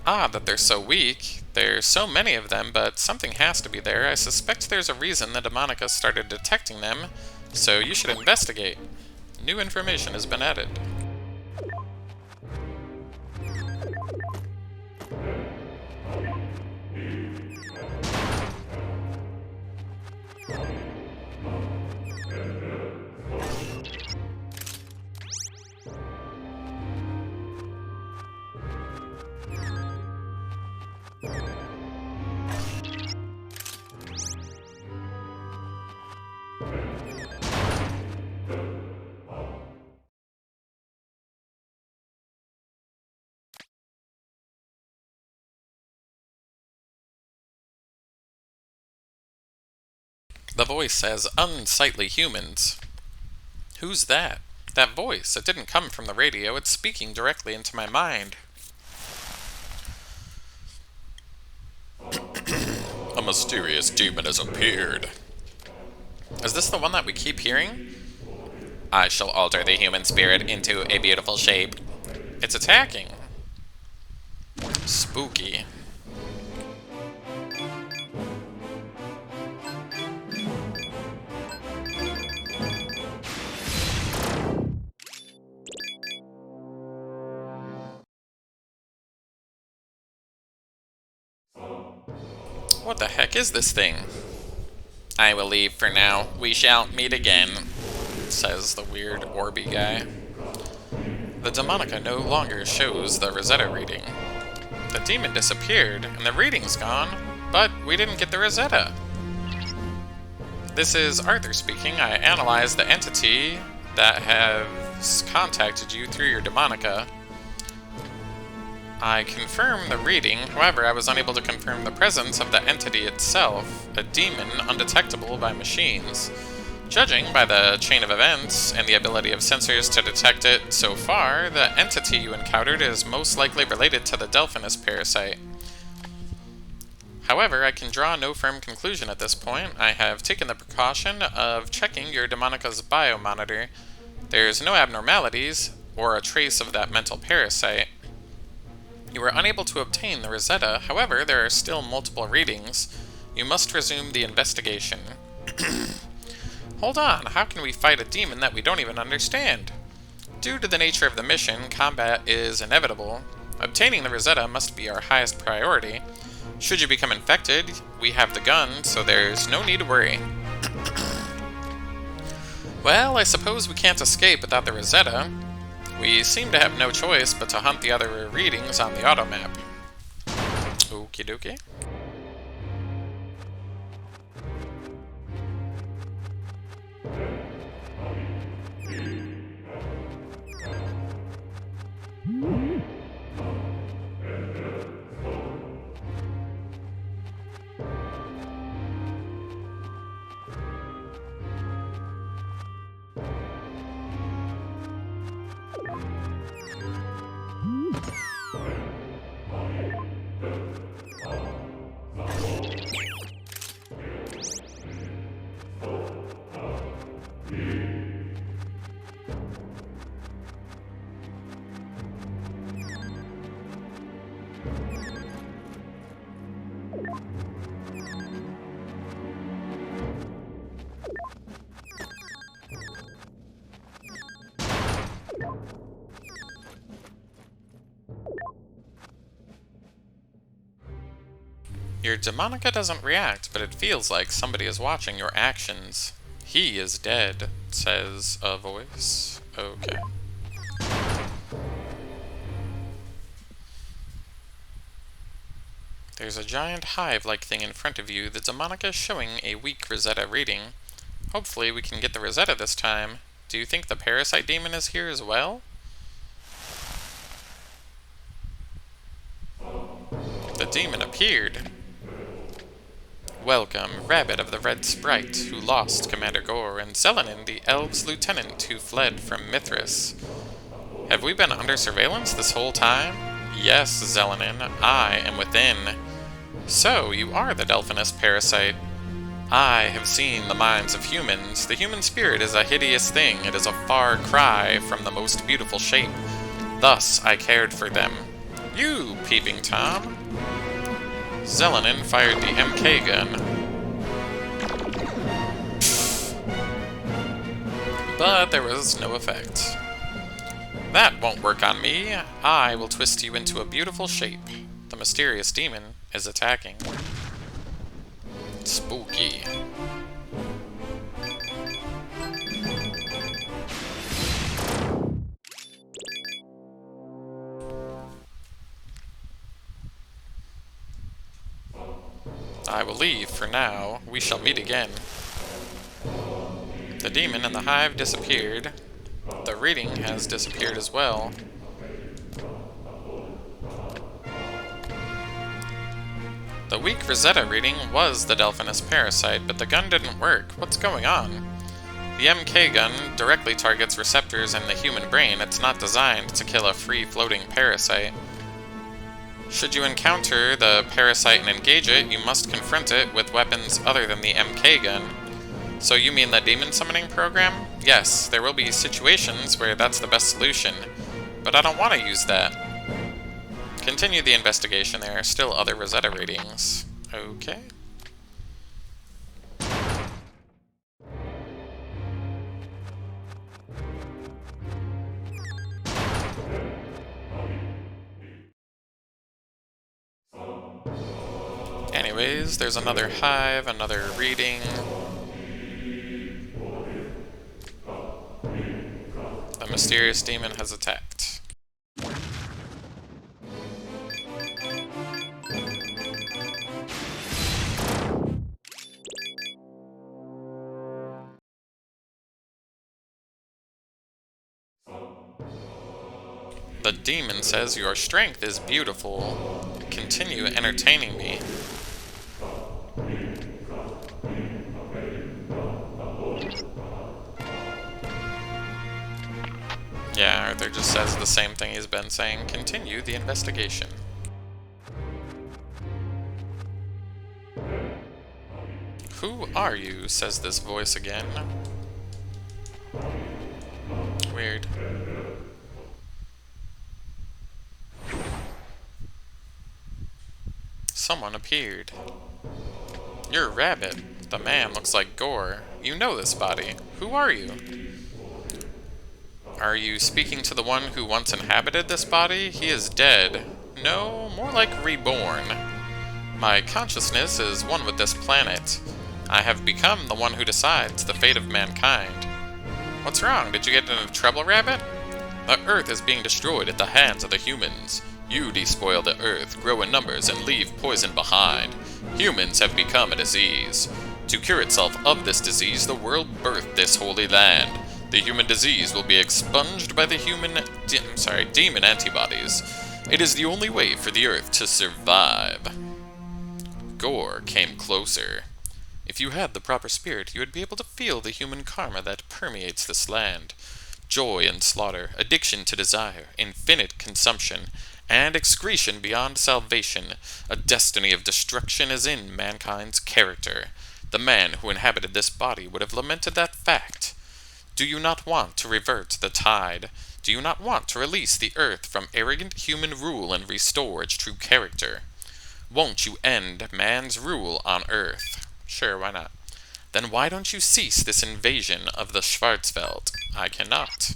Odd that they're so weak. There's so many of them, but something has to be there. I suspect there's a reason the Demonica started detecting them, so you should investigate. New information has been added. The voice says, unsightly humans. Who's that? That voice, it didn't come from the radio, it's speaking directly into my mind. A mysterious demon has appeared. Is this the one that we keep hearing? I shall alter the human spirit into a beautiful shape. It's attacking. Spooky. What the heck is this thing? I will leave for now. We shall meet again, says the weird Orby guy. The Demonica no longer shows the Rosetta reading. The demon disappeared, and the reading's gone, but we didn't get the Rosetta. This is Arthur speaking. I analyzed the entity that has contacted you through your Demonica. I confirmed the reading, however I was unable to confirm the presence of the entity itself, a demon undetectable by machines. Judging by the chain of events and the ability of sensors to detect it so far, the entity you encountered is most likely related to the Delphinus parasite. However, I can draw no firm conclusion at this point. I have taken the precaution of checking your Demonica's biomonitor. There's no abnormalities or a trace of that mental parasite. You were unable to obtain the Rosetta, however, there are still multiple readings. You must resume the investigation. Hold on, how can we fight a demon that we don't even understand? Due to the nature of the mission, combat is inevitable. Obtaining the Rosetta must be our highest priority. Should you become infected, we have the gun, so there's no need to worry. Well, I suppose we can't escape without the Rosetta. We seem to have no choice but to hunt the other readings on the auto map. Okie dokie. Your demonica doesn't react, but it feels like somebody is watching your actions. He is dead, says a voice. Okay. There's a giant hive-like thing in front of you. The demonica is showing a weak Rosetta reading. Hopefully we can get the Rosetta this time. Do you think the parasite demon is here as well? The demon appeared. Welcome, Rabbit of the Red Sprite, who lost Commander Gore, and Selenin, the Elves' lieutenant who fled from Mithras. Have we been under surveillance this whole time? Yes, Selenin, I am within. So, you are the Delphinus parasite. I have seen the minds of humans. The human spirit is a hideous thing. It is a far cry from the most beautiful shape. Thus, I cared for them. You, Peeping Tom. Selenin fired the MK gun. But there was no effect. That won't work on me. I will twist you into a beautiful shape. The mysterious demon is attacking. Spooky. I will leave for now. We shall meet again. The demon and the hive disappeared. The reading has disappeared as well. The weak Rosetta reading was the Delphinus parasite, but the gun didn't work. What's going on? The MK gun directly targets receptors in the human brain. It's not designed to kill a free-floating parasite. Should you encounter the parasite and engage it, you must confront it with weapons other than the MK gun. So you mean the demon summoning program? Yes, there will be situations where that's the best solution, but I don't want to use that. Continue the investigation. There are still other Rosetta readings. Okay. Anyways, there's another hive, another reading. The mysterious demon has attacked. The demon says your strength is beautiful. Continue entertaining me. Yeah, Arthur just says the same thing he's been saying. Continue the investigation. Who are you? Says this voice again. Weird. Someone appeared. You're Rabbit. The man looks like Gore. You know this body. Who are you? Are you speaking to the one who once inhabited this body? He is dead. No, more like reborn. My consciousness is one with this planet. I have become the one who decides the fate of mankind. What's wrong? Did you get into trouble, Rabbit? The Earth is being destroyed at the hands of the humans. You despoil the Earth, grow in numbers, and leave poison behind. Humans have become a disease. To cure itself of this disease, the world birthed this holy land. The human disease will be expunged by the demon antibodies. It is the only way for the Earth to survive. Gore came closer. If you had the proper spirit, you would be able to feel the human karma that permeates this land. Joy in slaughter, addiction to desire, infinite consumption, and excretion beyond salvation. A destiny of destruction is in mankind's character. The man who inhabited this body would have lamented that fact. Do you not want to revert the tide? Do you not want to release the Earth from arrogant human rule and restore its true character? Won't you end man's rule on Earth? Sure, why not? Then why don't you cease this invasion of the Schwarzwald? I cannot.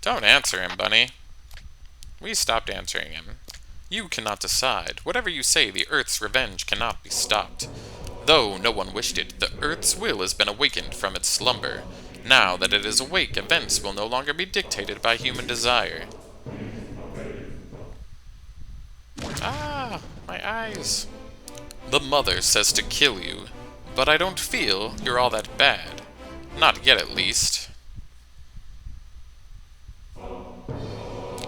Don't answer him, Bunny. We stopped answering him. You cannot decide. Whatever you say, the Earth's revenge cannot be stopped. Though no one wished it, the Earth's will has been awakened from its slumber. Now that it is awake, events will no longer be dictated by human desire. Ah, my eyes. The Mother says to kill you, but I don't feel you're all that bad. Not yet, at least.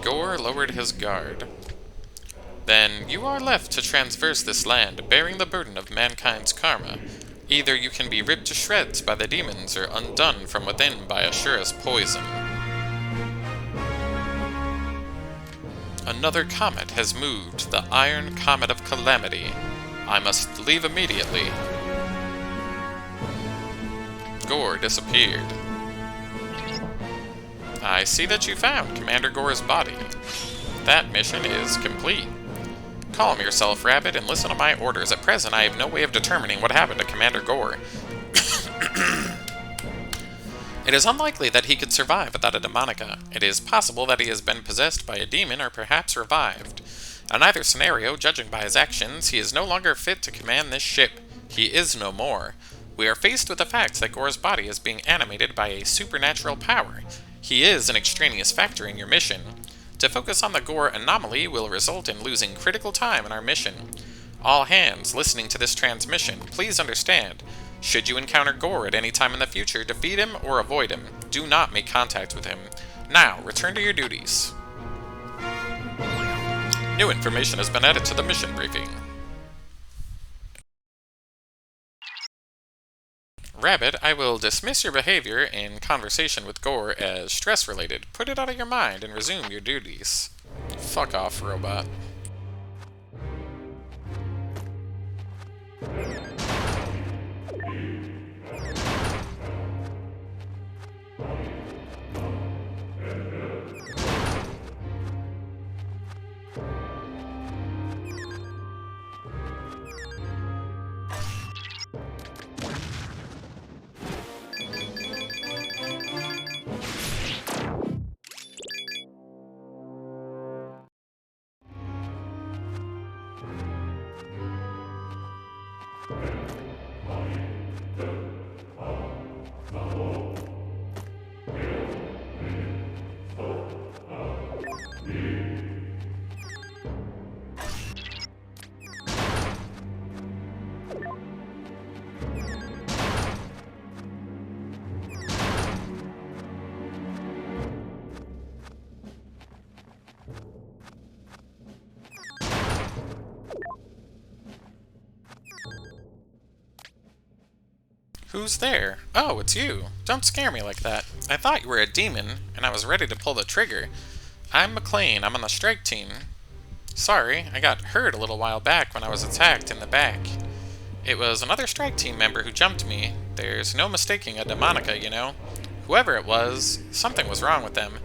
Gore lowered his guard. Then you are left to traverse this land, bearing the burden of mankind's karma. Either you can be ripped to shreds by the demons, or undone from within by Ashura's poison. Another comet has moved, the Iron Comet of Calamity. I must leave immediately. Gore disappeared. I see that you found Commander Gore's body. That mission is complete. Calm yourself, Rabbit, and listen to my orders. At present, I have no way of determining what happened to Commander Gore. It is unlikely that he could survive without a demonica. It is possible that he has been possessed by a demon or perhaps revived. In either scenario, judging by his actions, he is no longer fit to command this ship. He is no more. We are faced with the fact that Gore's body is being animated by a supernatural power. He is an extraneous factor in your mission. To focus on the Gore anomaly will result in losing critical time in our mission. All hands listening to this transmission, please understand. Should you encounter Gore at any time in the future, defeat him or avoid him. Do not make contact with him. Now, return to your duties. New information has been added to the mission briefing. Rabbit, I will dismiss your behavior in conversation with Gore as stress-related. Put it out of your mind and resume your duties. Fuck off, robot. Who's there? Oh, it's you. Don't scare me like that. I thought you were a demon, and I was ready to pull the trigger. I'm McLean. I'm on the strike team. Sorry, I got hurt a little while back when I was attacked in the back. It was another strike team member who jumped me. There's no mistaking a demonica, you know. Whoever it was, something was wrong with them.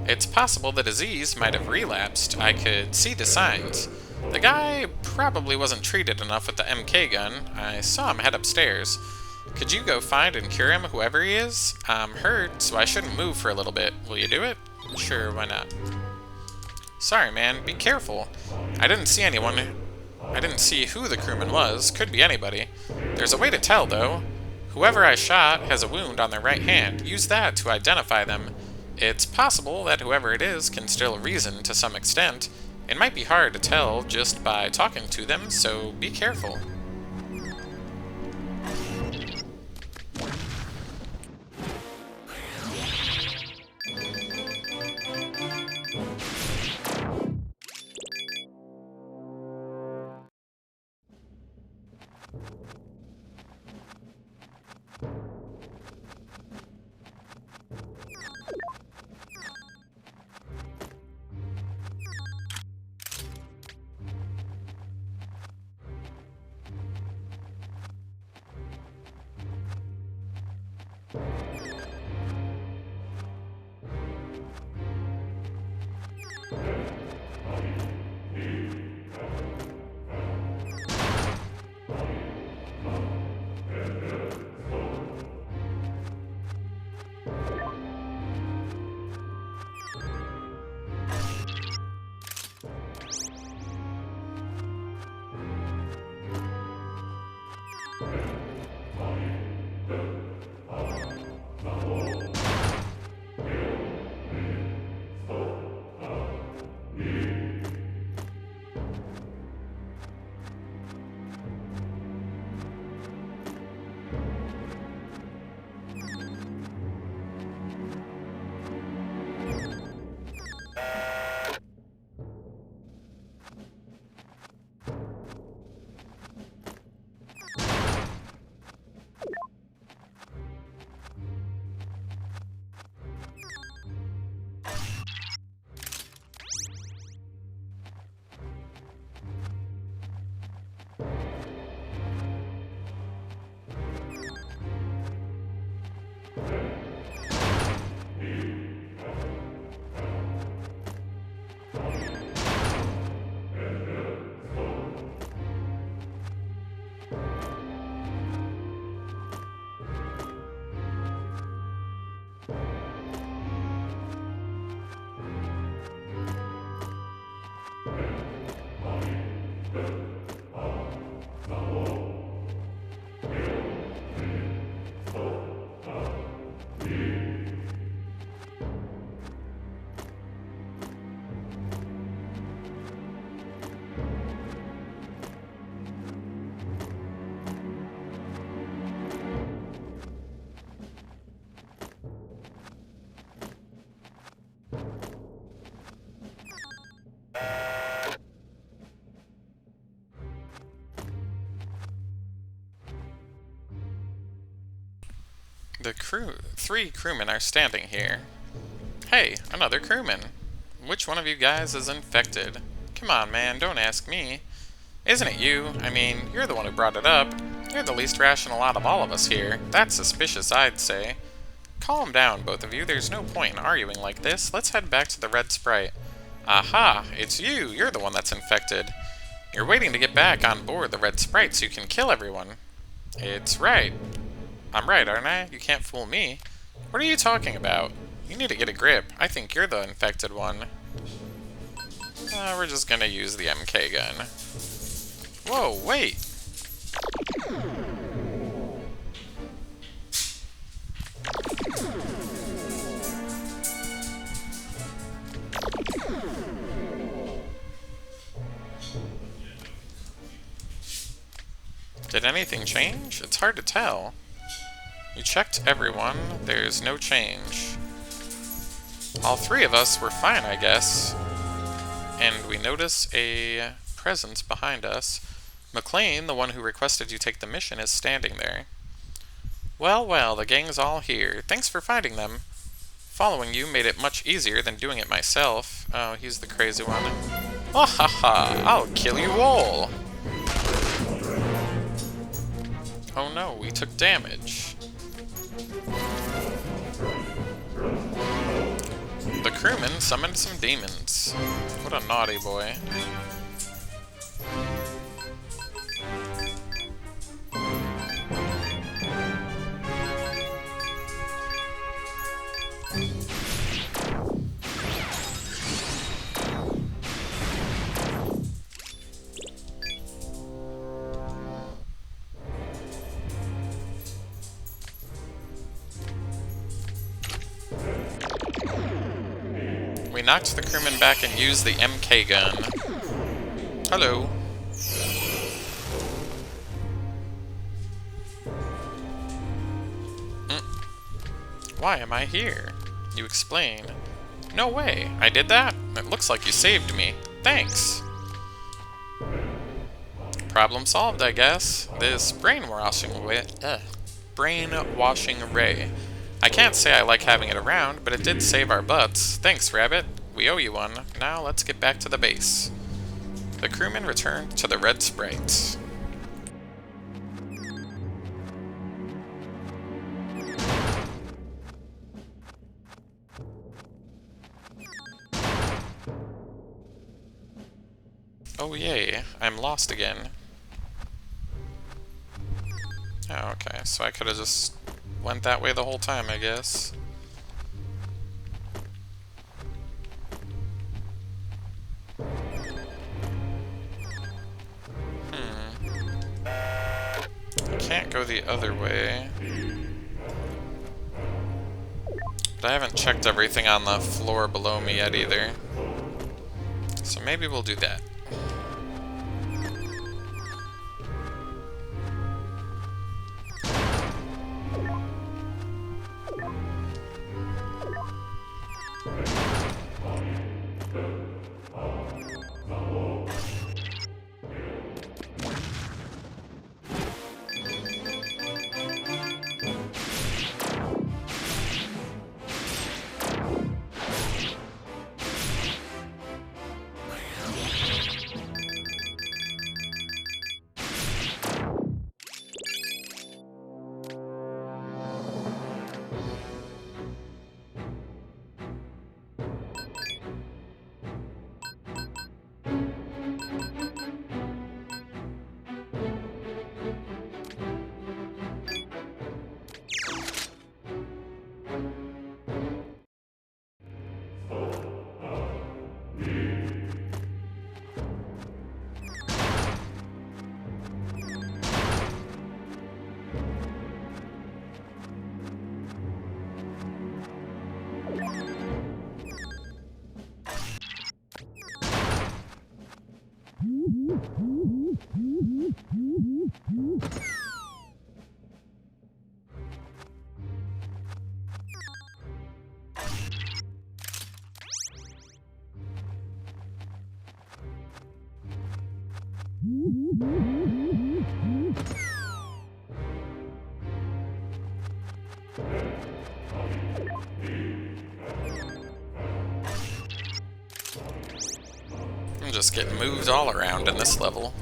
It's possible the disease might have relapsed. I could see the signs. The guy probably wasn't treated enough with the MK gun. I saw him head upstairs. Could you go find and cure him, whoever he is? I'm hurt, so I shouldn't move for a little bit. Will you do it? Sure, why not? Sorry, man. Be careful. I didn't see anyone. I didn't see who the crewman was. Could be anybody. There's a way to tell, though. Whoever I shot has a wound on their right hand. Use that to identify them. It's possible that whoever it is can still reason to some extent. It might be hard to tell just by talking to them, so be careful. The three crewmen are standing here. Hey, another crewman. Which one of you guys is infected? Come on, man, don't ask me. Isn't it you? I mean, you're the one who brought it up. You're the least rational out of all of us here. That's suspicious, I'd say. Calm down, both of you. There's no point in arguing like this. Let's head back to the Red Sprite. Aha! It's you! You're the one that's infected. You're waiting to get back on board the Red Sprite so you can kill everyone. It's right. I'm right, aren't I? You can't fool me. What are you talking about? You need to get a grip. I think you're the infected one. We're just gonna use the MK gun. Whoa, wait! Did anything change? It's hard to tell. You checked everyone. There's no change. All three of us were fine, I guess. And we notice a presence behind us. McLean, the one who requested you take the mission, is standing there. Well, well, the gang's all here. Thanks for finding them. Following you made it much easier than doing it myself. Oh, he's the crazy one. Oh, ha ha! I'll kill you all! Oh no, we took damage. The crewman summoned some demons. What a naughty boy. We knocked the crewman back and used the MK gun. Hello. Why am I here? You explain. No way, I did that? It looks like you saved me. Thanks. Problem solved, I guess. This brainwashing ray. I can't say I like having it around, but it did save our butts. Thanks, Rabbit. We owe you one. Now let's get back to the base. The crewmen returned to the Red Sprite. Oh yay, I'm lost again. Oh, okay, so I could have just went that way the whole time, I guess. I can't go the other way. But I haven't checked everything on the floor below me yet either. So maybe we'll do that. I'm just getting moved all around in this level.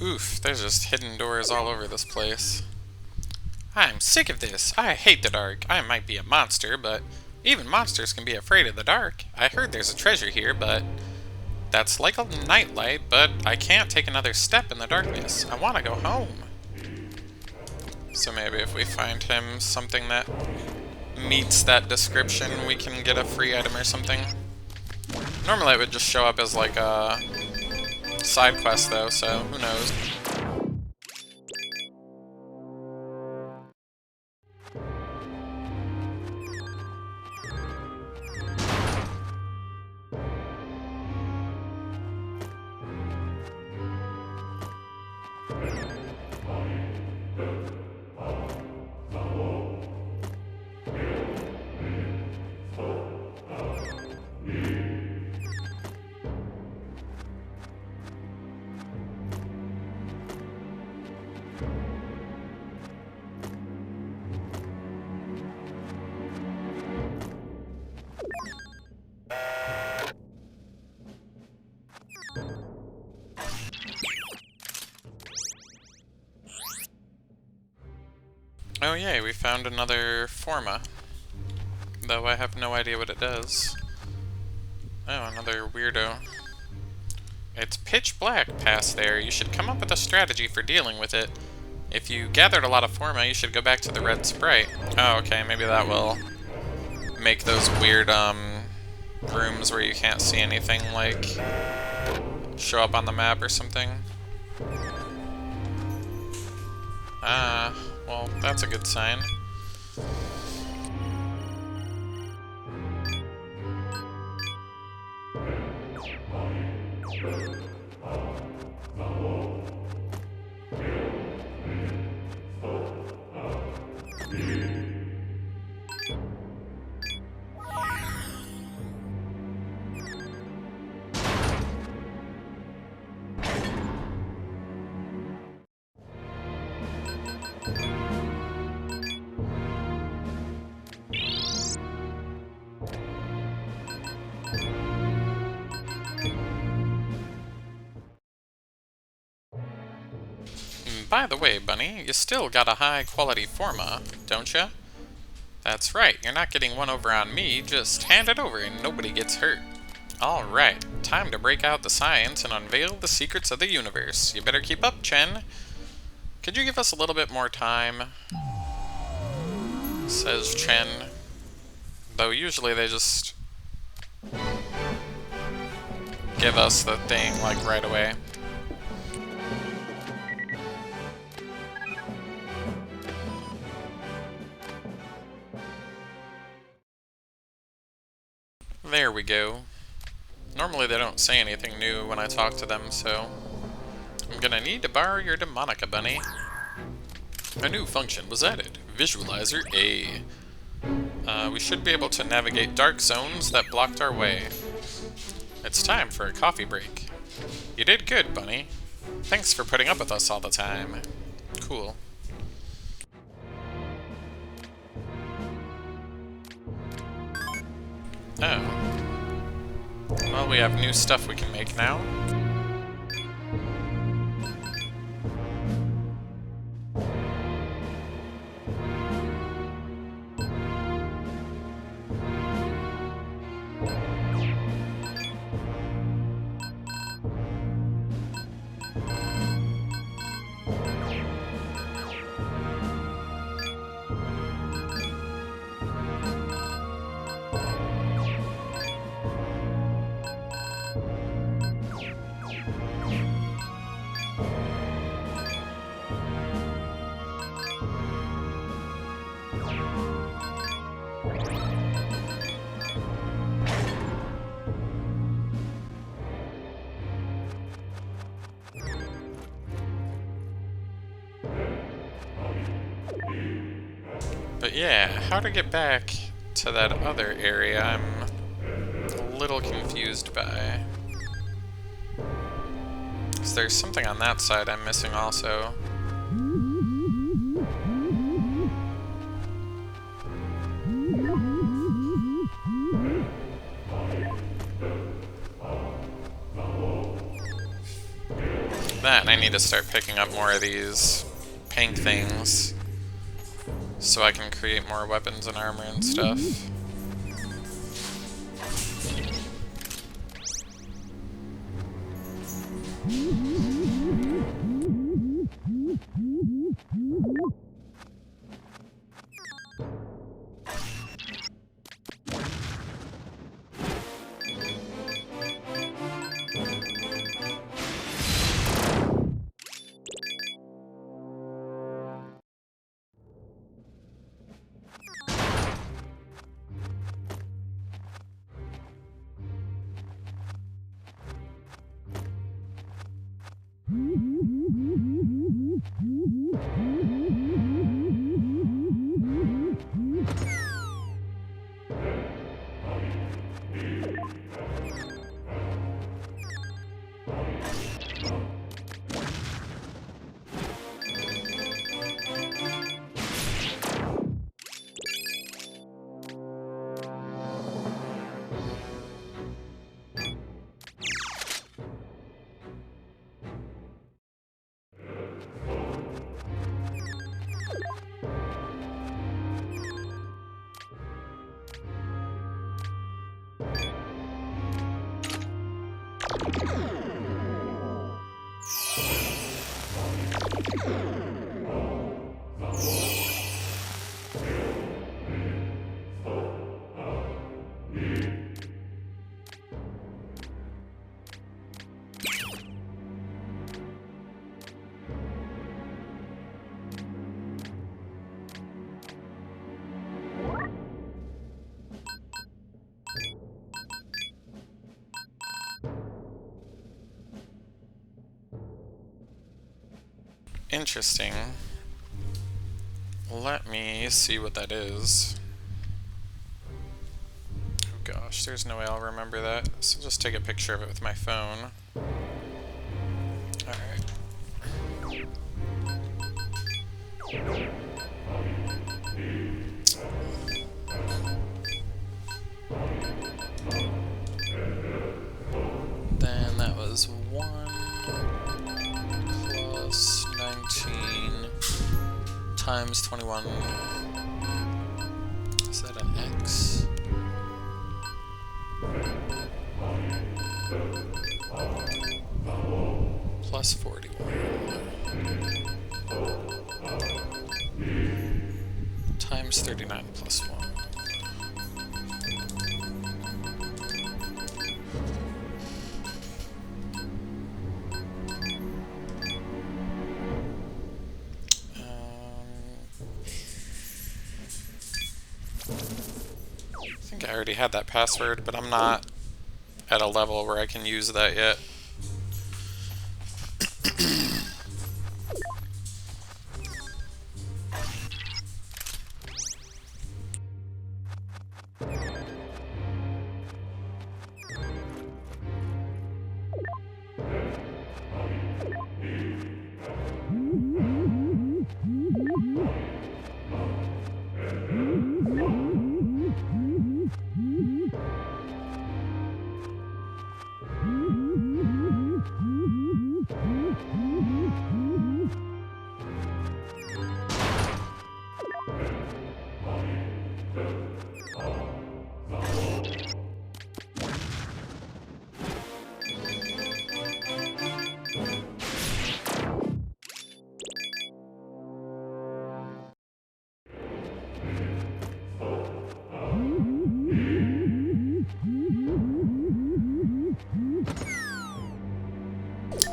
Oof, there's just hidden doors all over this place. I'm sick of this. I hate the dark. I might be a monster, but even monsters can be afraid of the dark. I heard there's a treasure here, but that's like a nightlight, but I can't take another step in the darkness. I want to go home. So maybe if we find him something that meets that description, we can get a free item or something. Normally it would just show up as like a side quest though, so who knows. Oh yay, we found another forma. Though I have no idea what it does. Oh, another weirdo. It's pitch black past there. You should come up with a strategy for dealing with it. If you gathered a lot of forma, you should go back to the red sprite. Oh, okay, maybe that will make those weird, rooms where you can't see anything, like, show up on the map or something. Ah, well, that's a good sign. By the way, Bunny, you still got a high-quality forma, don't ya? That's right, you're not getting one over on me, just hand it over and nobody gets hurt. Alright, time to break out the science and unveil the secrets of the universe. You better keep up, Chen. Could you give us a little bit more time? Says Chen. Though usually they just give us the thing, like, right away. There we go. Normally they don't say anything new when I talk to them, so I'm gonna need to borrow your Demonica, Bunny. A new function was added. Visualizer A. We should be able to navigate dark zones that blocked our way. It's time for a coffee break. You did good, Bunny. Thanks for putting up with us all the time. Cool. Oh. Well, we have new stuff we can make now. But yeah, how to get back to that other area, I'm a little confused by. Because there's something on that side I'm missing also. That, and I need to start picking up more of these pink things so I can create more weapons and armor and stuff. Interesting. Let me see what that is. Oh gosh, there's no way I'll remember that, so I'll just take a picture of it with my phone. Alright. Then that was 1 plus 19 times 21. Is that an X? Plus 41. Times 39 plus 1. I think I already had that password, but I'm not at a level where I can use that yet.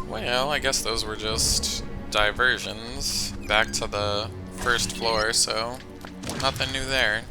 Well, I guess those were just diversions back to the first floor, so nothing new there.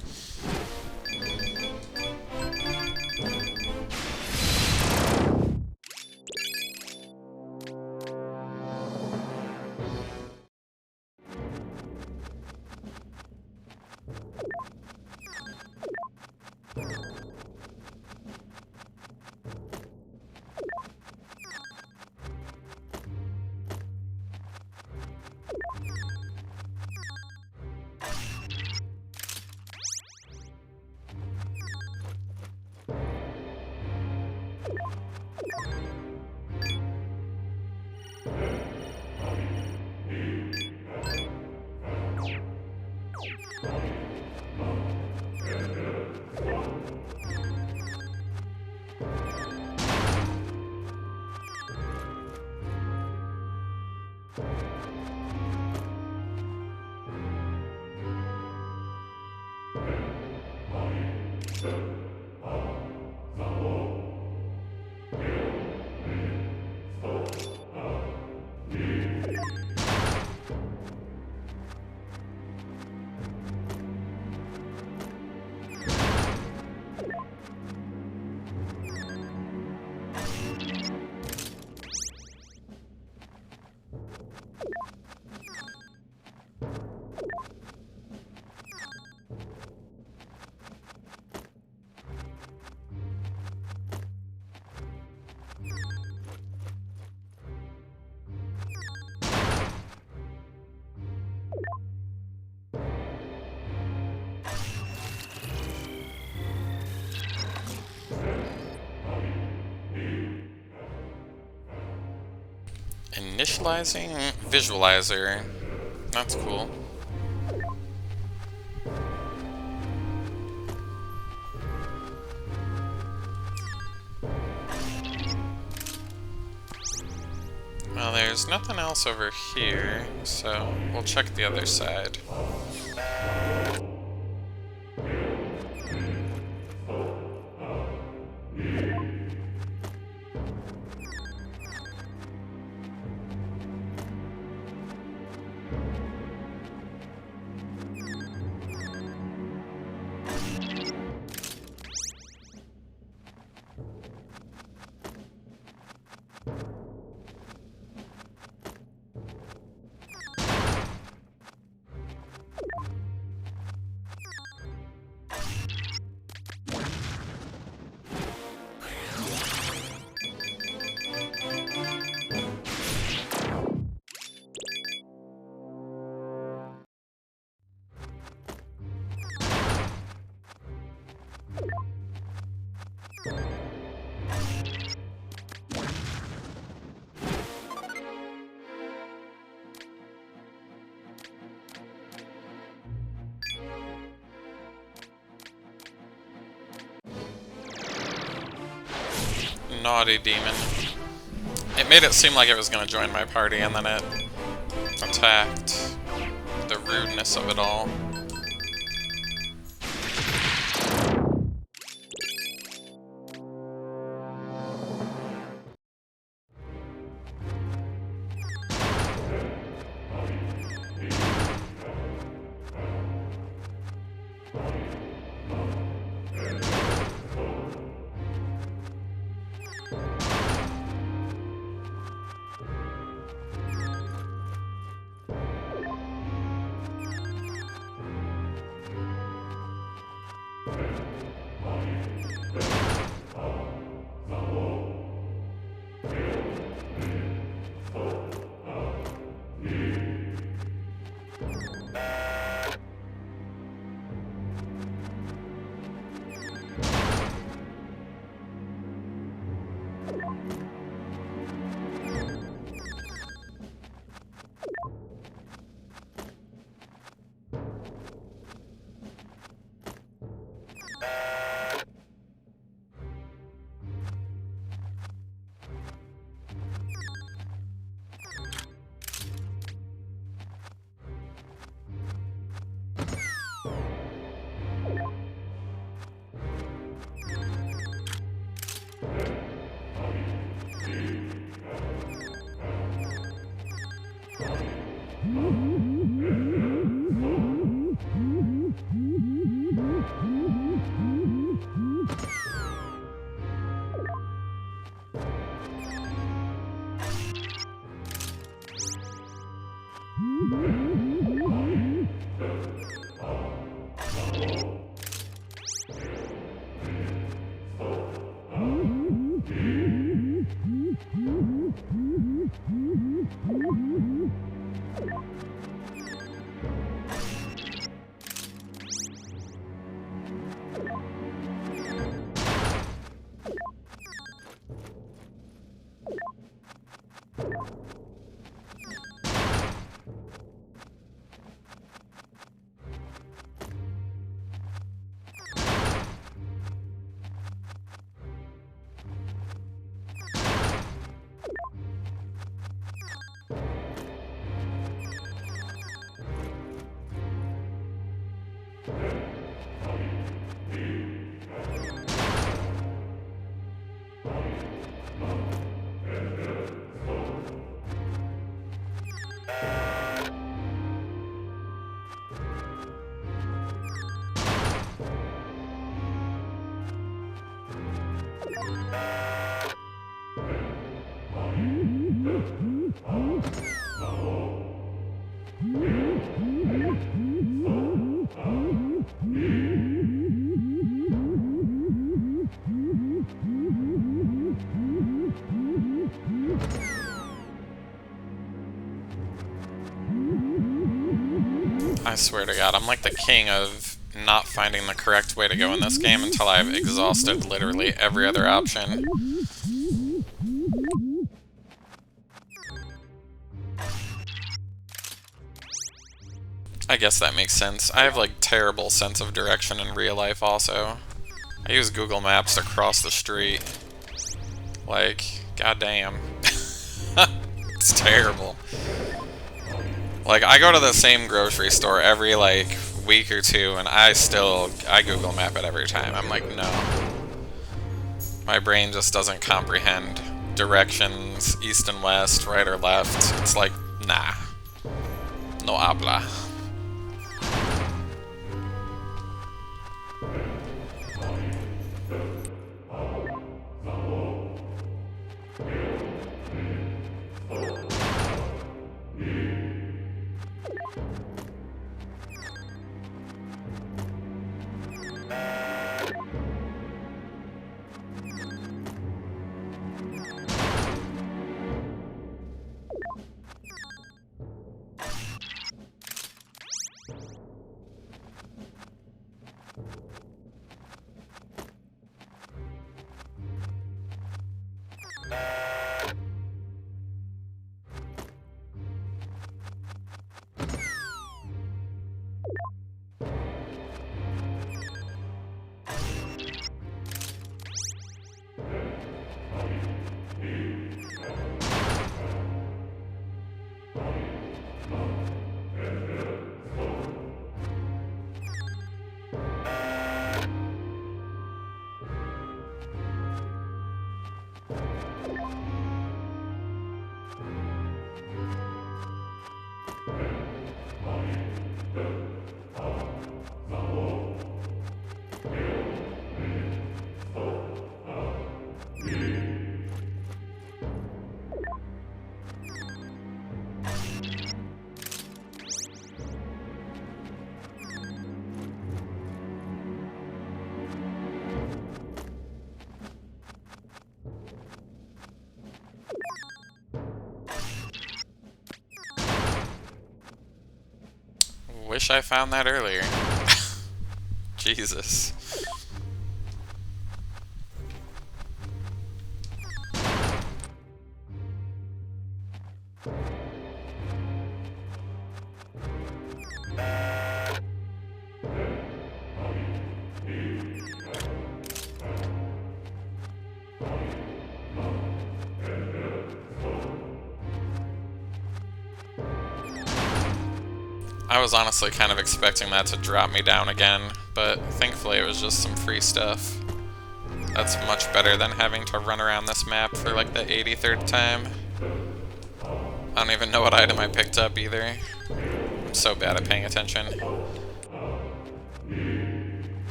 Initializing visualizer. That's cool. Well, there's nothing else over here, so we'll check the other side. Naughty demon. It made it seem like it was gonna join my party, and then it attacked. The rudeness of it all. I swear to God, I'm like the king of not finding the correct way to go in this game until I've exhausted literally every other option. I guess that makes sense. I have like terrible sense of direction in real life also. I use Google Maps to cross the street. Like, goddamn. It's terrible. Like, I go to the same grocery store every, like, week or two, and I Google Map it every time. I'm like, no. My brain just doesn't comprehend directions, east and west, right or left. It's like, nah. No habla. Wish I found that earlier. Jesus. I was honestly kind of expecting that to drop me down again, but thankfully it was just some free stuff. That's much better than having to run around this map for like the 83rd time. I don't even know what item I picked up either. I'm so bad at paying attention.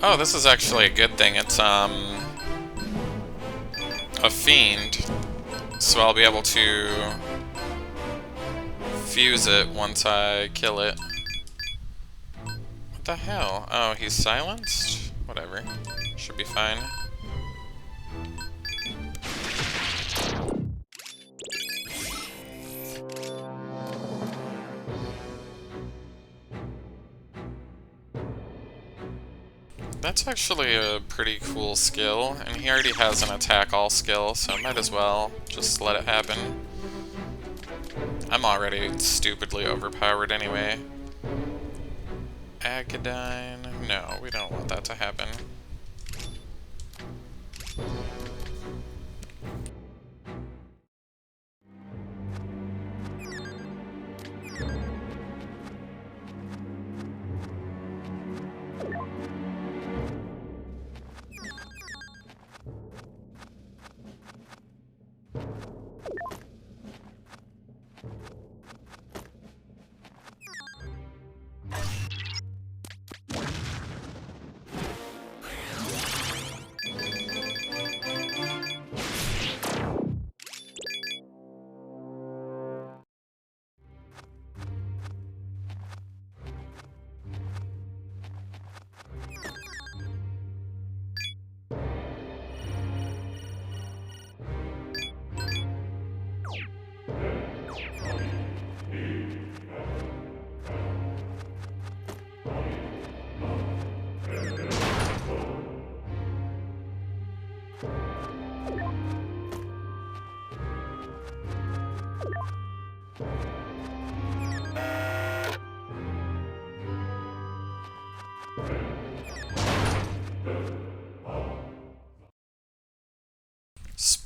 Oh, this is actually a good thing. It's, a fiend, so I'll be able to fuse it once I kill it. What the hell? Oh, he's silenced? Whatever. Should be fine. That's actually a pretty cool skill, and he already has an attack all skill, so might as well just let it happen. I'm already stupidly overpowered anyway. Agadine... No, we don't want that to happen.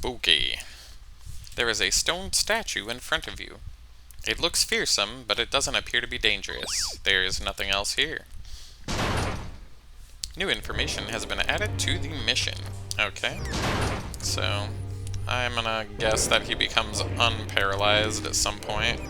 Spooky. There is a stone statue in front of you. It looks fearsome, but it doesn't appear to be dangerous. There is nothing else here. New information has been added to the mission. Okay. So, I'm gonna guess that he becomes unparalyzed at some point.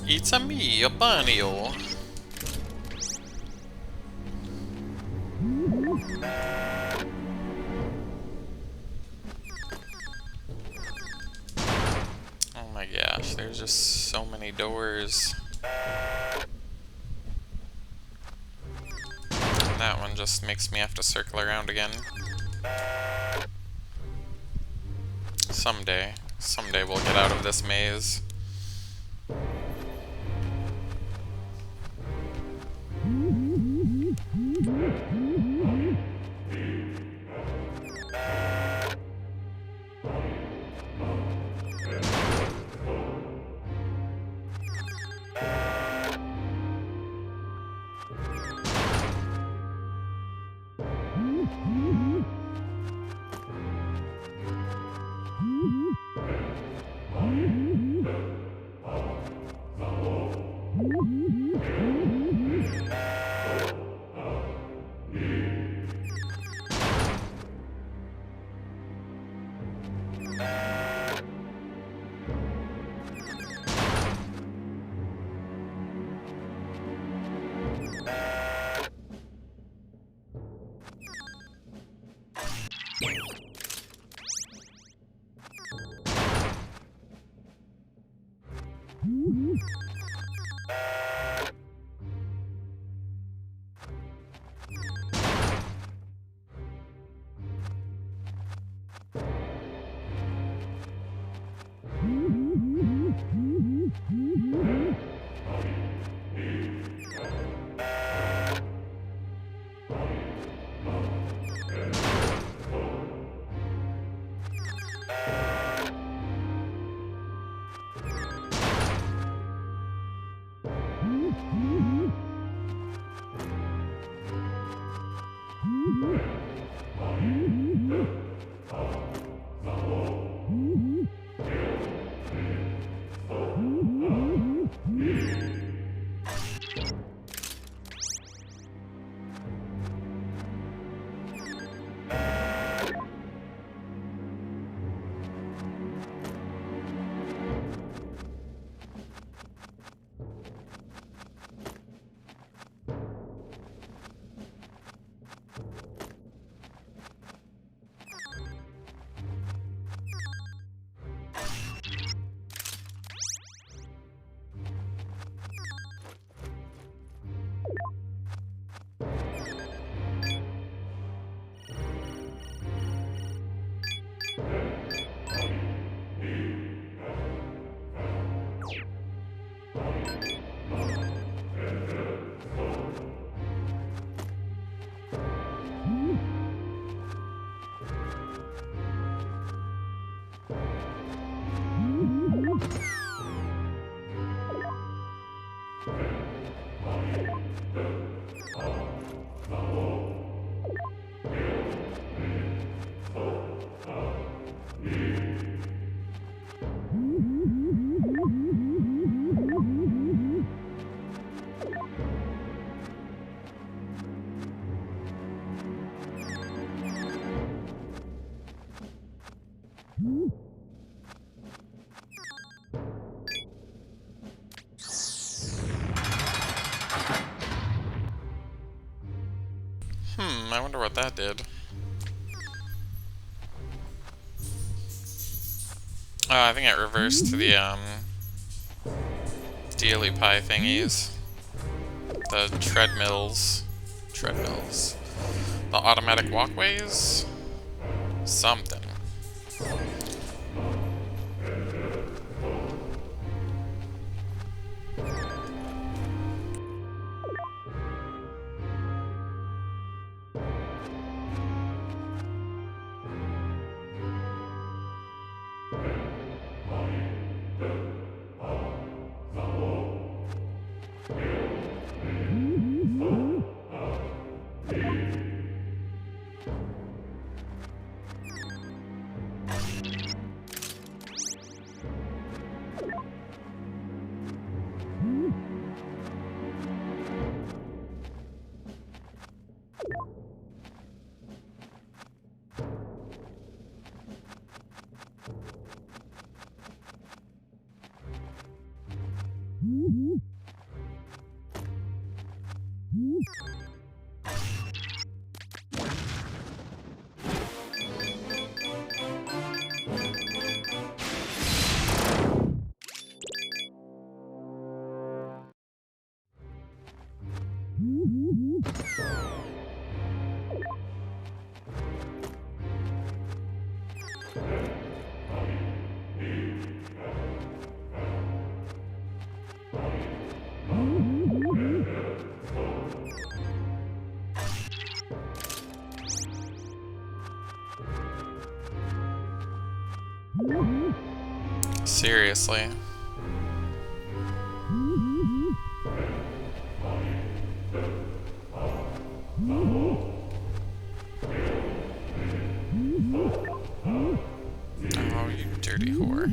It's a me, a bunny-o. Oh my gosh, there's just so many doors. That one just makes me have to circle around again. Someday we'll get out of this maze. I wonder what that did. Oh, I think it reversed the, daily pie thingies. The treadmills. Treadmills. The automatic walkways? Something. Seriously. Oh, you dirty whore.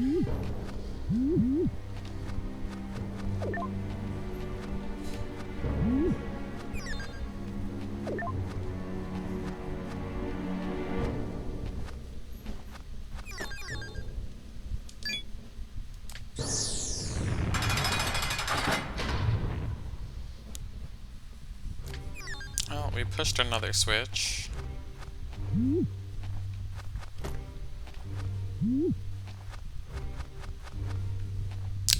Well, we pushed another switch.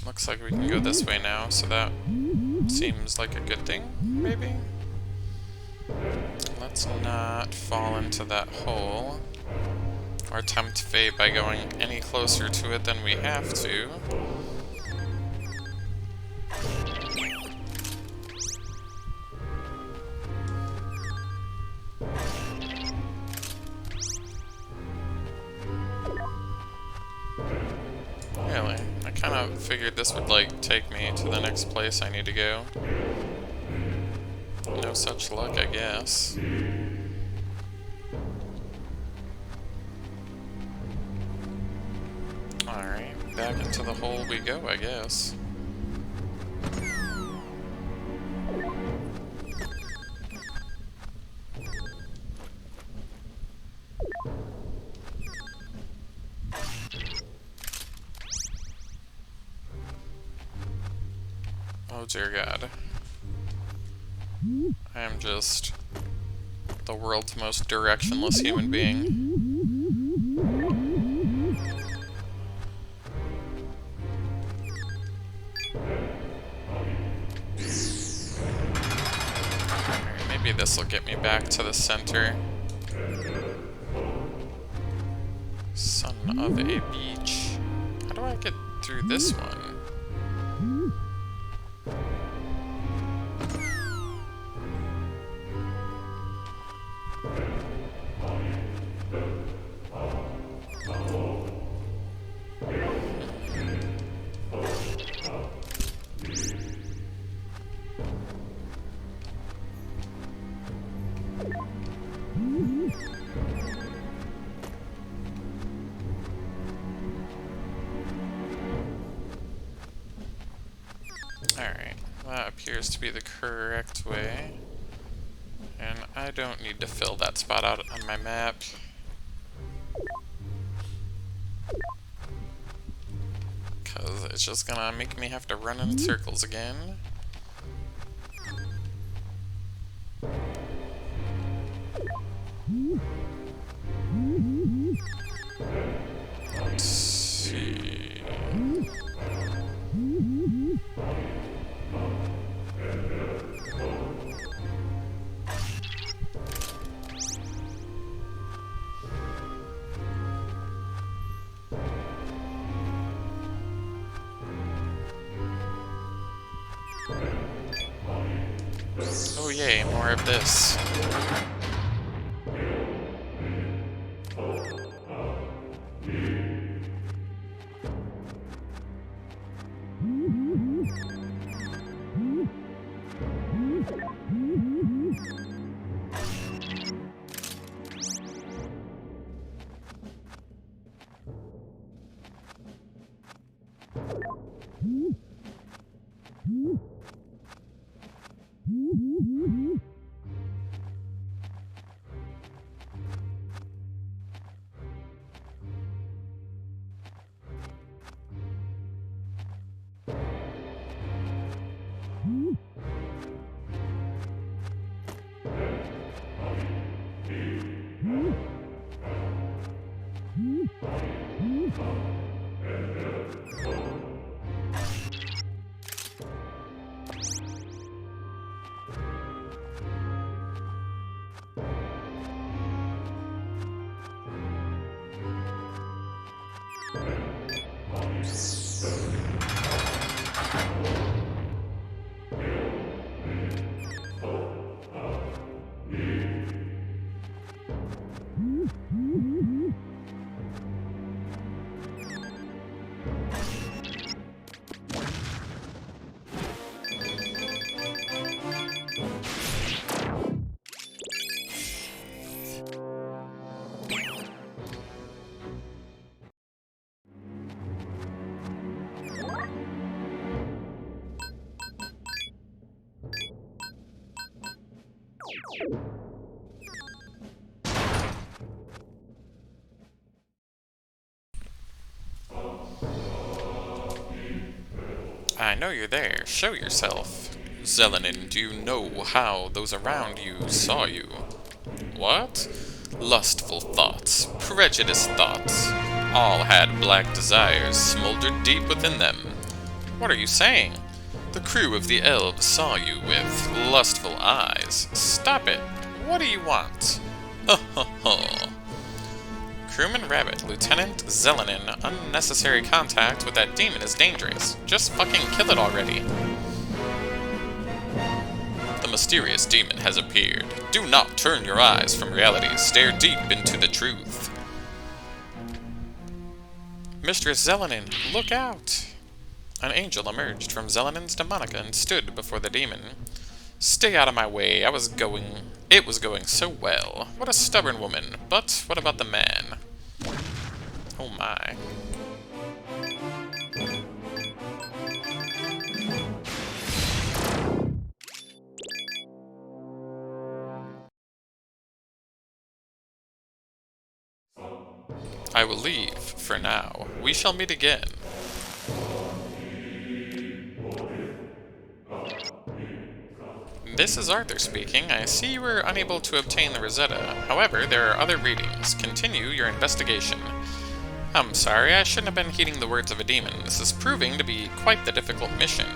Looks like we can go this way now, so that seems like a good thing, maybe? Let's not fall into that hole, or tempt fate by going any closer to it than we have to. Really? I kind of figured this would, like, take me to the next place I need to go. No such luck, I guess. Alright, back into the hole we go, I guess. Oh dear God. I am just the world's most directionless human being. Alright, maybe this will get me back to the center. Son of a beach. How do I get through this one? Alright, that appears to be the correct way. And I don't need to fill that spot out on my map. Because it's just gonna make me have to run in circles again. Oh yay, more of this. I know you're there. Show yourself. Zelenin, do you know how those around you saw you? What? Lustful thoughts, prejudiced thoughts, all had black desires smoldered deep within them. What are you saying? The crew of the elves saw you with lustful eyes. Stop it. What do you want? Ho ho ho. Crewman Rabbit, Lieutenant Zelenin, unnecessary contact with that demon is dangerous. Just fucking kill it already. The mysterious demon has appeared. Do not turn your eyes from reality. Stare deep into the truth. Mistress Zelenin, look out! An angel emerged from Zelenin's demonica and stood before the demon. Stay out of my way. It was going so well. What a stubborn woman. But what about the man? Oh my. I will leave, for now. We shall meet again. This is Arthur speaking. I see you were unable to obtain the Rosetta. However, there are other readings. Continue your investigation. I'm sorry, I shouldn't have been heeding the words of a demon. This is proving to be quite the difficult mission.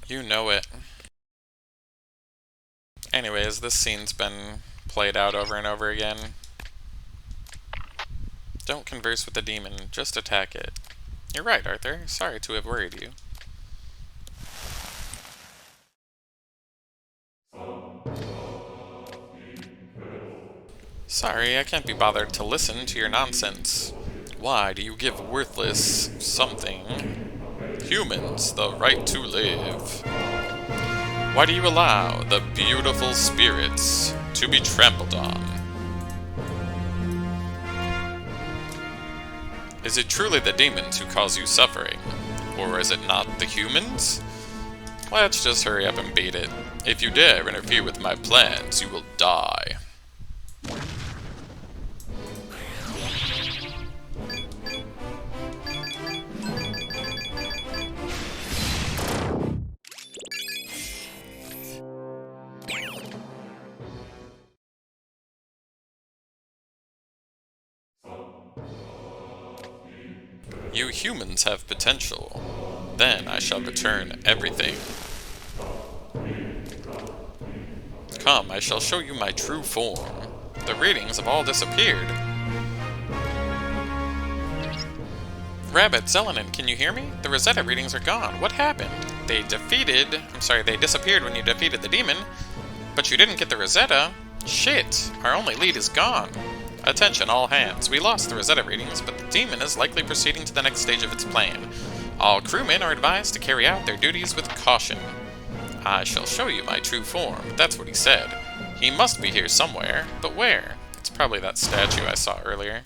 You know it. Anyways, this scene's been played out over and over again. Don't converse with the demon, just attack it. You're right, Arthur. Sorry to have worried you. Sorry, I can't be bothered to listen to your nonsense. Why do you give worthless something humans the right to live? Why do you allow the beautiful spirits to be trampled on? Is it truly the demons who cause you suffering? Or is it not the humans? Let's just hurry up and beat it. If you dare interfere with my plans, you will die. You humans have potential. Then I shall return everything. Come, I shall show you my true form. The readings have all disappeared. Rabbit, Zelenin, can you hear me? The Rosetta readings are gone. What happened? They disappeared when you defeated the demon. But you didn't get the Rosetta? Shit, our only lead is gone. Attention, all hands. We lost the Rosetta readings, but the demon is likely proceeding to the next stage of its plan. All crewmen are advised to carry out their duties with caution. I shall show you my true form. That's what he said. He must be here somewhere, but where? It's probably that statue I saw earlier.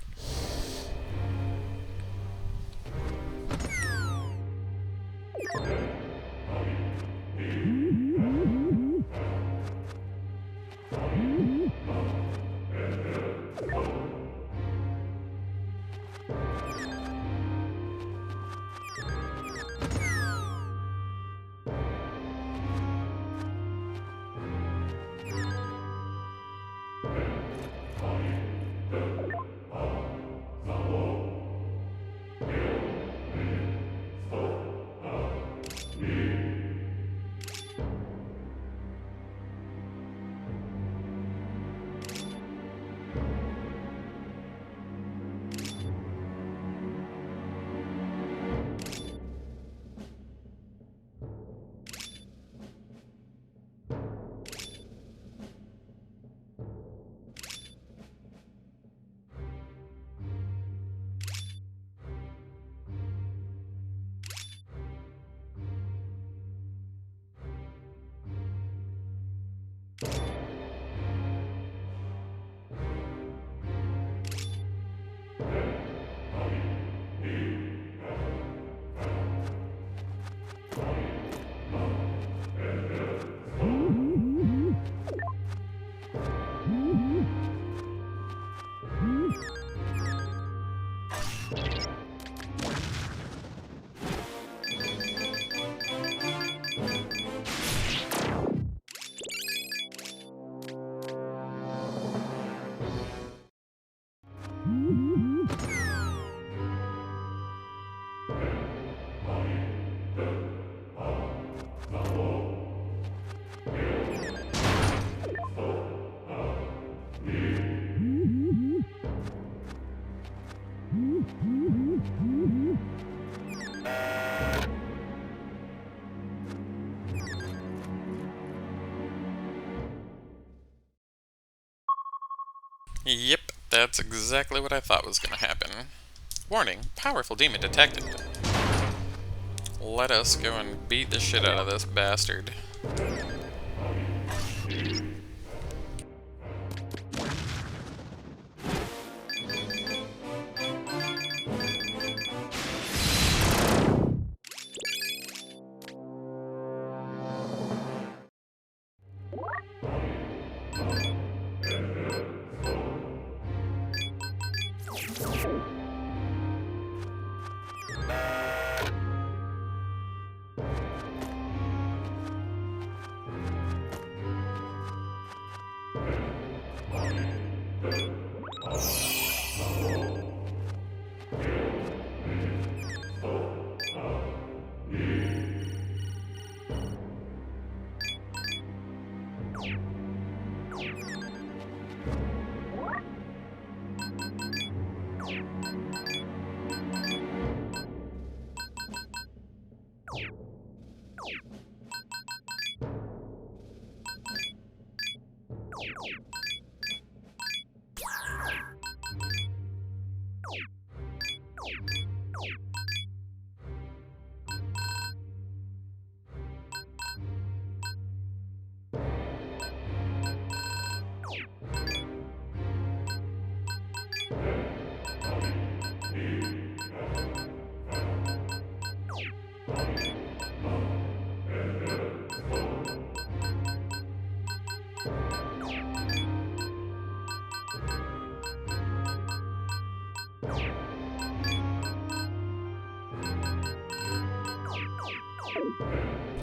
Yep, that's exactly what I thought was gonna happen. Warning, powerful demon detected. Let us go and beat the shit out of this bastard.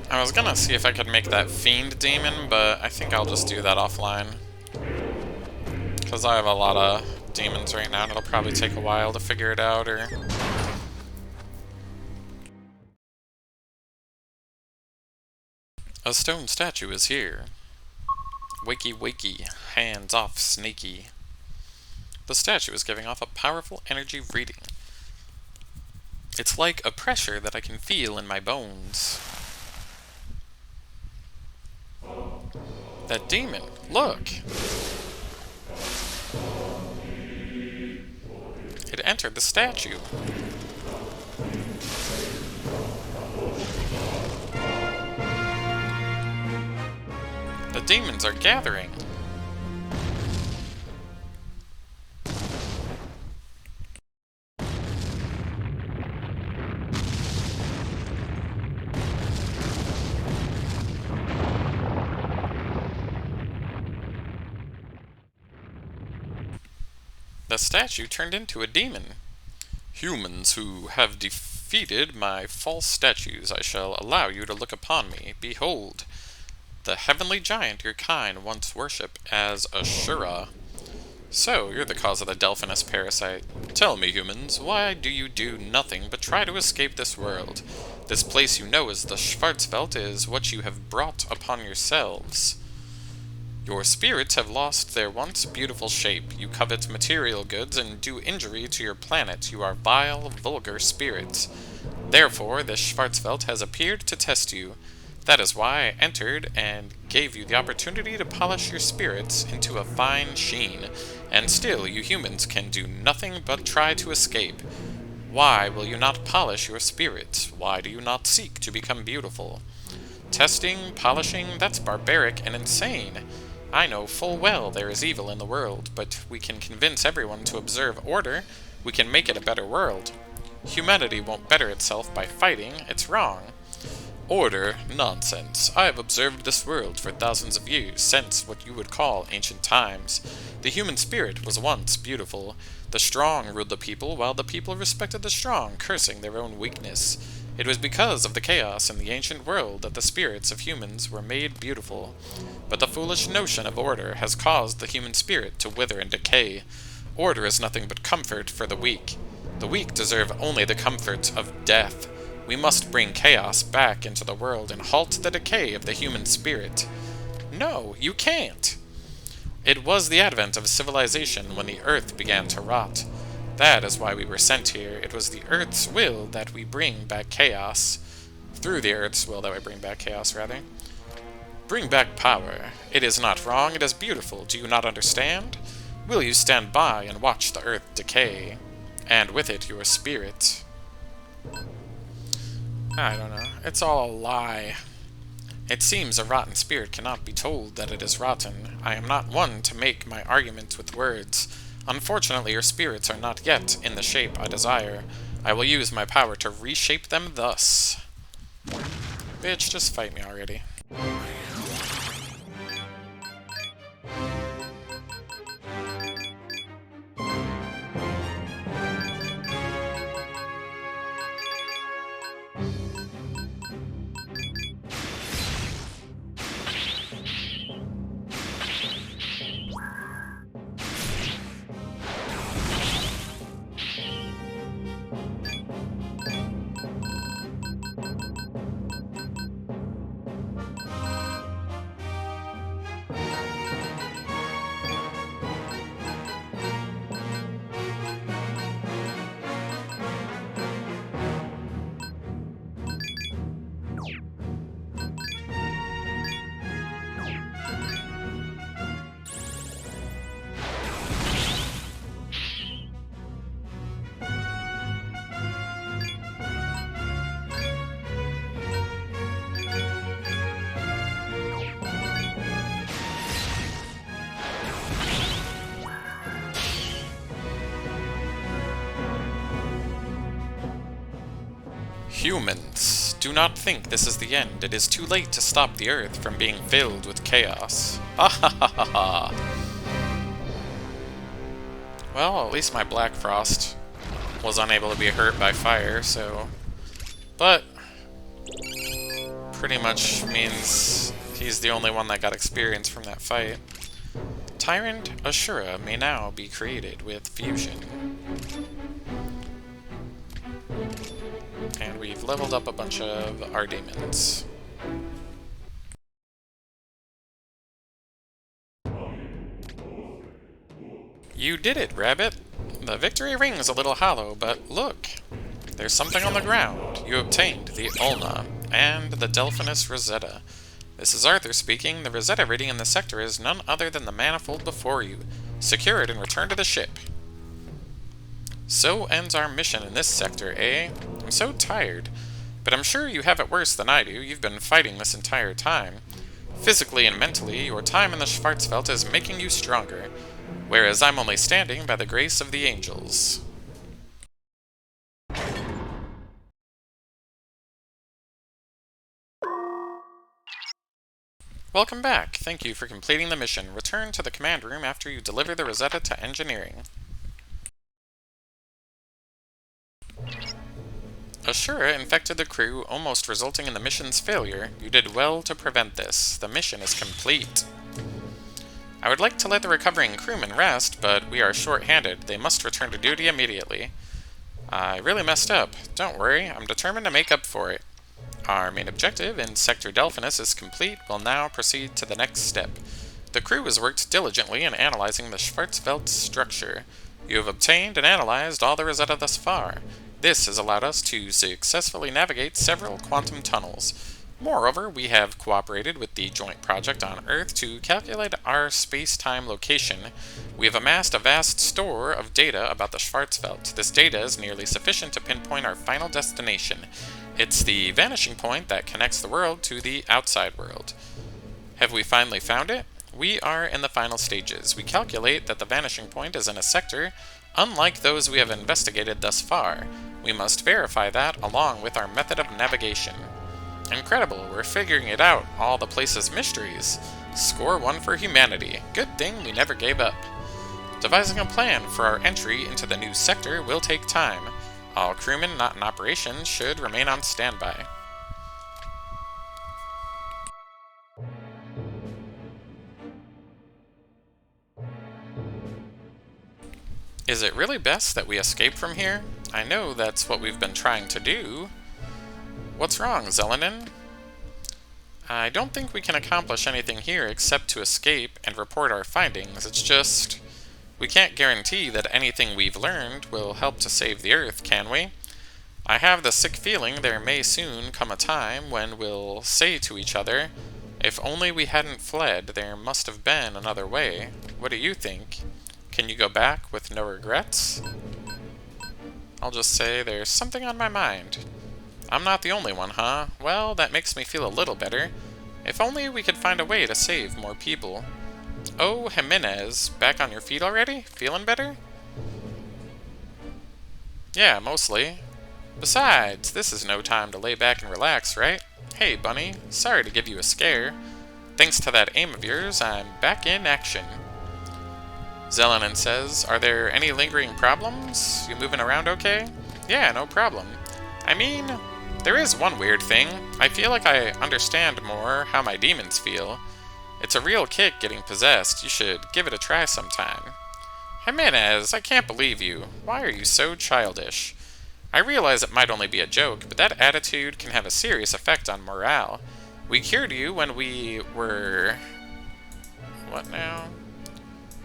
I was gonna see if I could make that fiend demon, but I think I'll just do that offline. Because I have a lot of demons right now, and it'll probably take a while to figure it out, or... A stone statue is here. Wakey wakey, hands off sneaky. The statue is giving off a powerful energy reading. It's like a pressure that I can feel in my bones. That demon, look! It entered the statue. The demons are gathering. The statue turned into a demon. Humans who have defeated my false statues, I shall allow you to look upon me. Behold, the heavenly giant your kind once worshipped as Ashura. So, you're the cause of the Delphinus parasite. Tell me, humans, why do you do nothing but try to escape this world? This place you know as the Schwarzwelt is what you have brought upon yourselves. Your spirits have lost their once beautiful shape. You covet material goods and do injury to your planet. You are vile, vulgar spirits. Therefore, this Schwarzwelt has appeared to test you. That is why I entered and gave you the opportunity to polish your spirits into a fine sheen. And still, you humans can do nothing but try to escape. Why will you not polish your spirits? Why do you not seek to become beautiful? Testing, polishing, that's barbaric and insane. I know full well there is evil in the world, but we can convince everyone to observe order. We can make it a better world. Humanity won't better itself by fighting. It's wrong. Order? Nonsense. I have observed this world for thousands of years, since what you would call ancient times. The human spirit was once beautiful. The strong ruled the people, while the people respected the strong, cursing their own weakness. It was because of the chaos in the ancient world that the spirits of humans were made beautiful. But the foolish notion of order has caused the human spirit to wither and decay. Order is nothing but comfort for the weak. The weak deserve only the comfort of death. We must bring chaos back into the world and halt the decay of the human spirit. No, you can't! It was the advent of civilization when the earth began to rot. That is why we were sent here. It was the Earth's will that we bring back chaos. Through the Earth's will that we bring back chaos, rather. Bring back power. It is not wrong, it is beautiful. Do you not understand? Will you stand by and watch the earth decay? And with it your spirit. I don't know. It's all a lie. It seems a rotten spirit cannot be told that it is rotten. I am not one to make my arguments with words. Unfortunately, your spirits are not yet in the shape I desire. I will use my power to reshape them thus. Bitch, just fight me already. Humans, do not think this is the end. It is too late to stop the Earth from being filled with chaos. Ha ha ha ha ha! Well, at least my Black Frost was unable to be hurt by fire, so... But... pretty much means he's the only one that got experience from that fight. Tyrant Ashura may now be created with fusion. And we've leveled up a bunch of our demons. You did it, Rabbit! The victory rings a little hollow, but look! There's something on the ground. You obtained the Ulna and the Delphinus Rosetta. This is Arthur speaking. The Rosetta reading in the sector is none other than the manifold before you. Secure it and return to the ship. So ends our mission in this sector, eh? I'm so tired. But I'm sure you have it worse than I do. You've been fighting this entire time. Physically and mentally, your time in the Schwarzwelt is making you stronger, whereas I'm only standing by the grace of the angels. Welcome back. Thank you for completing the mission. Return to the command room after you deliver the Rosetta to engineering. Ashura infected the crew, almost resulting in the mission's failure. You did well to prevent this. The mission is complete. I would like to let the recovering crewmen rest, but we are short-handed. They must return to duty immediately. I really messed up. Don't worry, I'm determined to make up for it. Our main objective in Sector Delphinus is complete. We'll now proceed to the next step. The crew has worked diligently in analyzing the Schwarzwelt structure. You have obtained and analyzed all there is Rosetta thus far. This has allowed us to successfully navigate several quantum tunnels. Moreover, we have cooperated with the joint project on Earth to calculate our space-time location. We have amassed a vast store of data about the Schwarzwelt. This data is nearly sufficient to pinpoint our final destination. It's the vanishing point that connects the world to the outside world. Have we finally found it? We are in the final stages. We calculate that the vanishing point is in a sector unlike those we have investigated thus far. We must verify that along with our method of navigation. Incredible, we're figuring it out, all the place's mysteries. Score 1 for humanity. Good thing we never gave up. Devising a plan for our entry into the new sector will take time. All crewmen not in operation should remain on standby. Is it really best that we escape from here? I know that's what we've been trying to do. What's wrong, Zelenin? I don't think we can accomplish anything here except to escape and report our findings. It's just... we can't guarantee that anything we've learned will help to save the Earth, can we? I have the sick feeling there may soon come a time when we'll say to each other, if only we hadn't fled, there must have been another way. What do you think? Can you go back with no regrets? I'll just say there's something on my mind. I'm not the only one, huh? Well, that makes me feel a little better. If only we could find a way to save more people. Oh, Jimenez, back on your feet already? Feeling better? Yeah, mostly. Besides, this is no time to lay back and relax, right? Hey, Bunny, sorry to give you a scare. Thanks to that aim of yours, I'm back in action. Zelenin says, are there any lingering problems? You moving around okay? Yeah, no problem. I mean, there is one weird thing. I feel like I understand more how my demons feel. It's a real kick getting possessed. You should give it a try sometime. Jimenez, I can't believe you. Why are you so childish? I realize it might only be a joke, but that attitude can have a serious effect on morale. We cured you when we were... What now?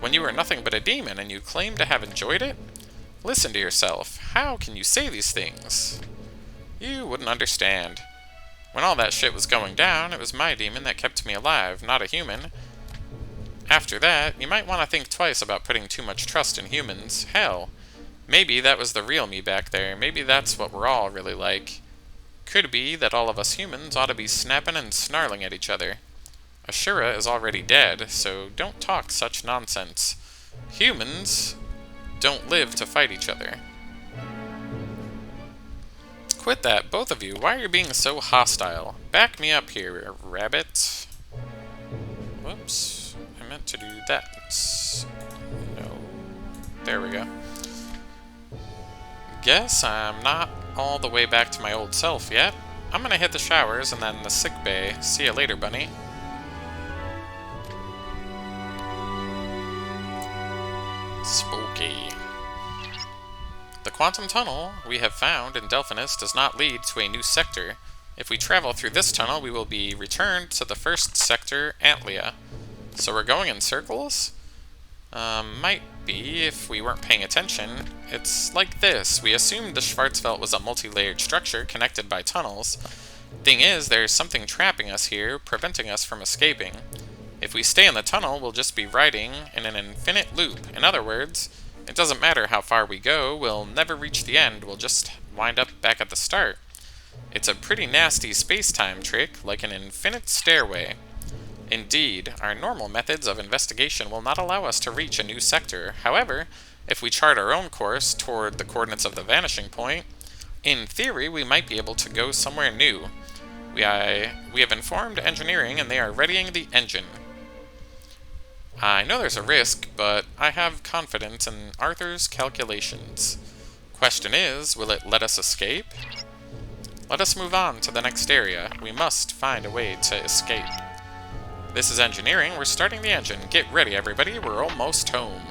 When you were nothing but a demon and you claim to have enjoyed it? Listen to yourself. How can you say these things? You wouldn't understand. When all that shit was going down, it was my demon that kept me alive, not a human. After that, you might want to think twice about putting too much trust in humans. Hell, maybe that was the real me back there. Maybe that's what we're all really like. Could be that all of us humans ought to be snapping and snarling at each other. Ashura is already dead, so don't talk such nonsense. Humans don't live to fight each other. Quit that, both of you. Why are you being so hostile? Back me up here, rabbit. Whoops. I meant to do that. No. There we go. Guess I'm not all the way back to my old self yet. I'm gonna hit the showers and then the sick bay. See you later, Bunny. Spooky. The quantum tunnel we have found in Delphinus does not lead to a new sector. If we travel through this tunnel, we will be returned to the first sector, Antlia. So we're going in circles? Might be, if we weren't paying attention. It's like this. We assumed the Schwarzwelt was a multi-layered structure connected by tunnels. Thing is, there's something trapping us here, preventing us from escaping. If we stay in the tunnel, we'll just be riding in an infinite loop. In other words, it doesn't matter how far we go, we'll never reach the end, we'll just wind up back at the start. It's a pretty nasty space-time trick, like an infinite stairway. Indeed, our normal methods of investigation will not allow us to reach a new sector. However, if we chart our own course toward the coordinates of the vanishing point, in theory we might be able to go somewhere new. We have informed engineering and they are readying the engine. I know there's a risk, but I have confidence in Arthur's calculations. Question is, will it let us escape? Let us move on to the next area. We must find a way to escape. This is engineering. We're starting the engine. Get ready, everybody. We're almost home.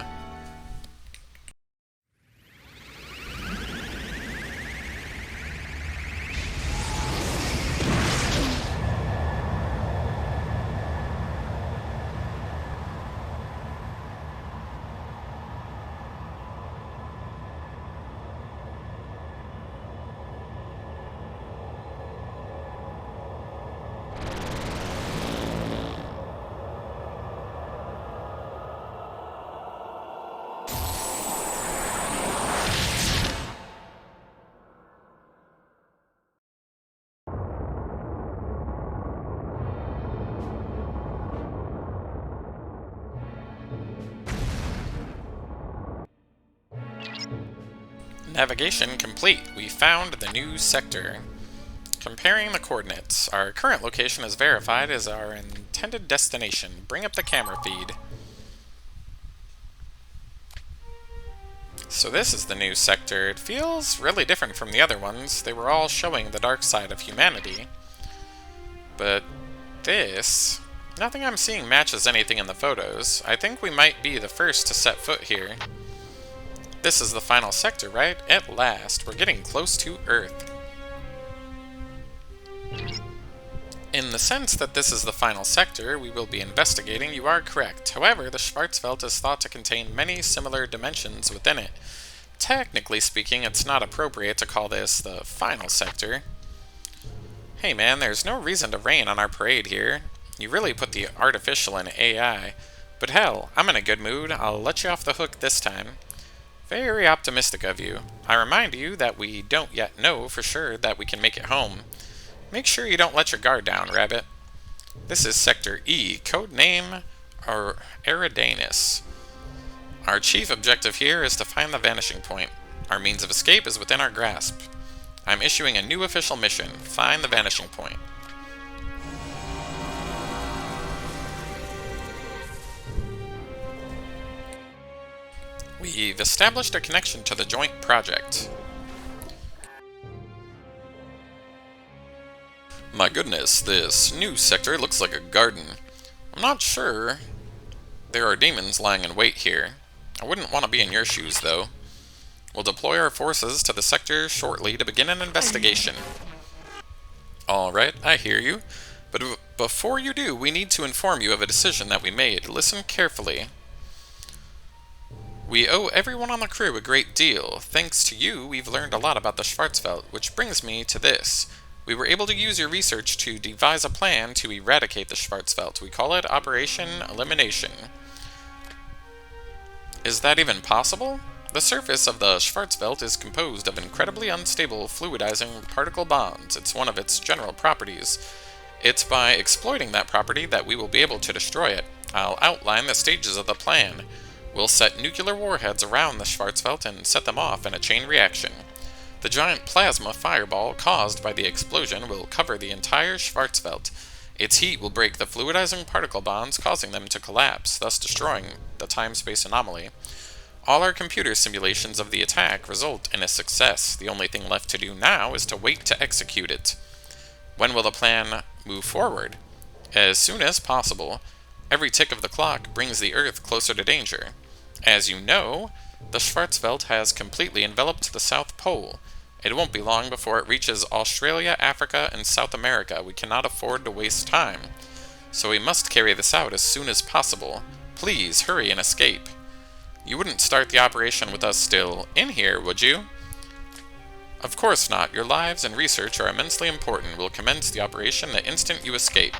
Navigation complete. We found the new sector. Comparing the coordinates. Our current location is verified as our intended destination. Bring up the camera feed. So this is the new sector. It feels really different from the other ones. They were all showing the dark side of humanity. But this... nothing I'm seeing matches anything in the photos. I think we might be the first to set foot here. This is the final sector, right? At last, we're getting close to Earth. In the sense that this is the final sector we will be investigating, you are correct. However, the Schwarzwelt is thought to contain many similar dimensions within it. Technically speaking, it's not appropriate to call this the final sector. Hey man, there's no reason to rain on our parade here. You really put the artificial in AI. But hell, I'm in a good mood. I'll let you off the hook this time. Very optimistic of you. I remind you that we don't yet know for sure that we can make it home. Make sure you don't let your guard down, Rabbit. This is Sector E, code name Eridanus. Our chief objective here is to find the vanishing point. Our means of escape is within our grasp. I'm issuing a new official mission. Find the vanishing point. We've established a connection to the joint project. My goodness, this new sector looks like a garden. I'm not sure there are demons lying in wait here. I wouldn't want to be in your shoes, though. We'll deploy our forces to the sector shortly to begin an investigation. Alright, I hear you. But before you do, we need to inform you of a decision that we made. Listen carefully. We owe everyone on the crew a great deal. Thanks to you, we've learned a lot about the Schwarzwelt, which brings me to this. We were able to use your research to devise a plan to eradicate the Schwarzwelt. We call it Operation Elimination. Is that even possible? The surface of the Schwarzwelt is composed of incredibly unstable fluidizing particle bonds. It's one of its general properties. It's by exploiting that property that we will be able to destroy it. I'll outline the stages of the plan. We'll set nuclear warheads around the Schwarzwelt and set them off in a chain reaction. The giant plasma fireball caused by the explosion will cover the entire Schwarzwelt. Its heat will break the fluidizing particle bonds, causing them to collapse, thus destroying the time-space anomaly. All our computer simulations of the attack result in a success. The only thing left to do now is to wait to execute it. When will the plan move forward? As soon as possible. Every tick of the clock brings the Earth closer to danger. As you know, the Schwarzwelt has completely enveloped the South Pole. It won't be long before it reaches Australia, Africa, and South America. We cannot afford to waste time. So we must carry this out as soon as possible. Please, hurry and escape. You wouldn't start the operation with us still in here, would you? Of course not. Your lives and research are immensely important. We'll commence the operation the instant you escape.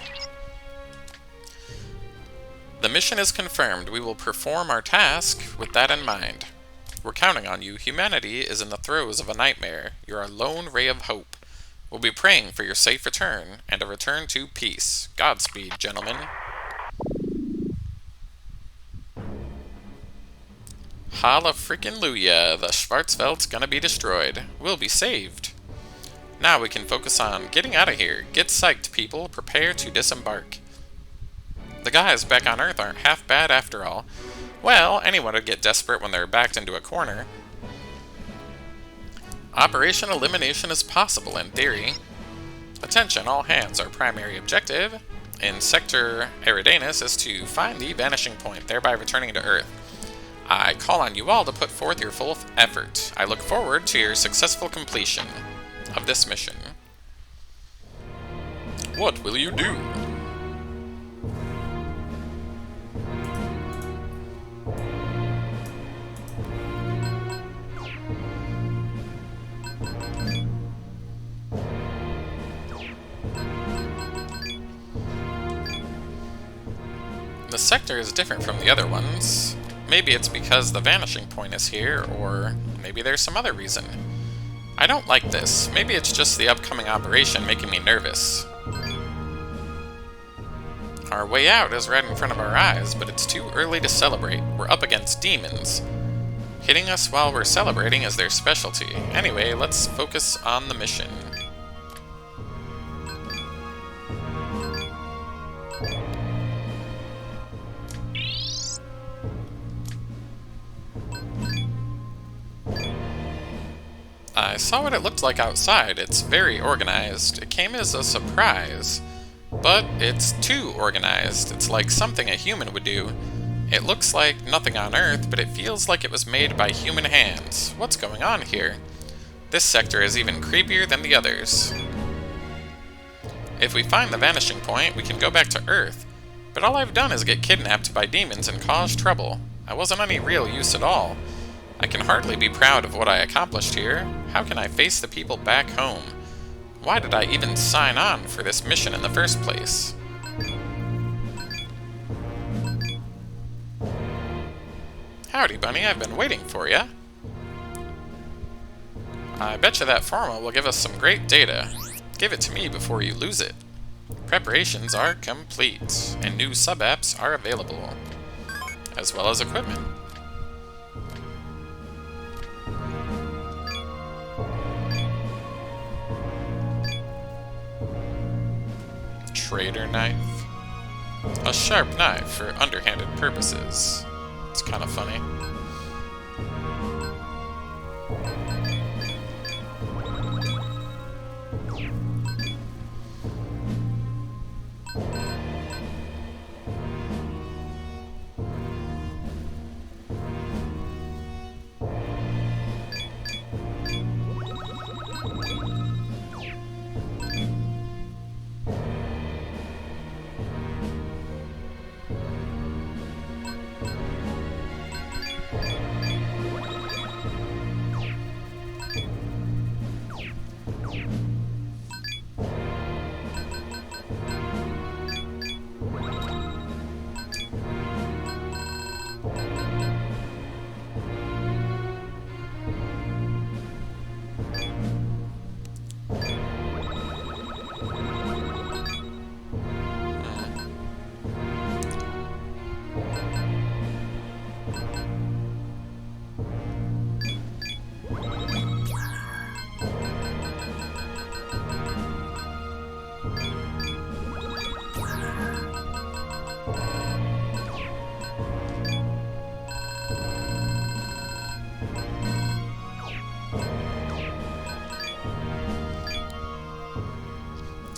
The mission is confirmed. We will perform our task with that in mind. We're counting on you. Humanity is in the throes of a nightmare. You're our lone ray of hope. We'll be praying for your safe return, and a return to peace. Godspeed, gentlemen. Holla frickin' Luya, the Schwarzwelt's gonna be destroyed. We'll be saved. Now we can focus on getting out of here. Get psyched, people. Prepare to disembark. The guys back on Earth aren't half bad after all. Well, anyone would get desperate when they're backed into a corner. Operation Elimination is possible in theory. Attention, all hands. Our primary objective in Sector Eridanus is to find the vanishing point, thereby returning to Earth. I call on you all to put forth your full effort. I look forward to your successful completion of this mission. What will you do? The sector is different from the other ones. Maybe it's because the vanishing point is here, or maybe there's some other reason. I don't like this. Maybe it's just the upcoming operation making me nervous. Our way out is right in front of our eyes, but it's too early to celebrate. We're up against demons. Hitting us while we're celebrating is their specialty. Anyway, let's focus on the mission. I saw what it looked like outside. It's very organized. It came as a surprise. But it's too organized. It's like something a human would do. It looks like nothing on Earth, but it feels like it was made by human hands. What's going on here? This sector is even creepier than the others. If we find the vanishing point, we can go back to Earth. But all I've done is get kidnapped by demons and cause trouble. I wasn't any real use at all. I can hardly be proud of what I accomplished here. How can I face the people back home? Why did I even sign on for this mission in the first place? Howdy, Bunny, I've been waiting for ya. I bet you that Forma will give us some great data. Give it to me before you lose it. Preparations are complete, and new sub-apps are available, as well as equipment. Trader knife. A sharp knife for underhanded purposes. It's kind of funny.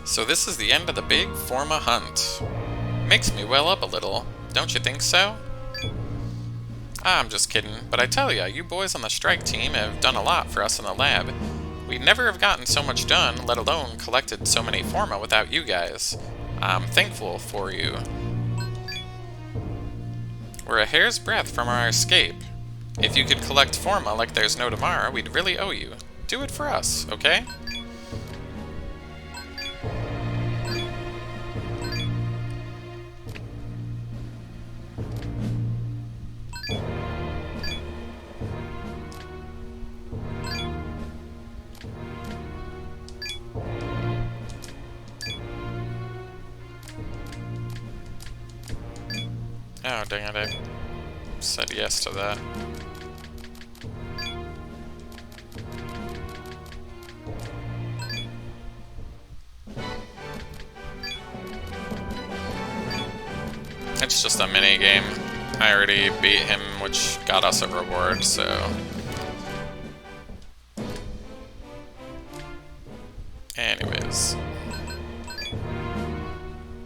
So this is the end of the big Forma hunt. Makes me well up a little, don't you think so? I'm just kidding, but I tell ya, you boys on the strike team have done a lot for us in the lab. We'd never have gotten so much done, let alone collected so many Forma without you guys. I'm thankful for you. We're a hair's breadth from our escape. If you could collect Forma like there's no tomorrow, we'd really owe you. Do it for us, okay? Oh, dang it, I said yes to that. It's just a mini game. I already beat him, which got us a reward, so... Anyways.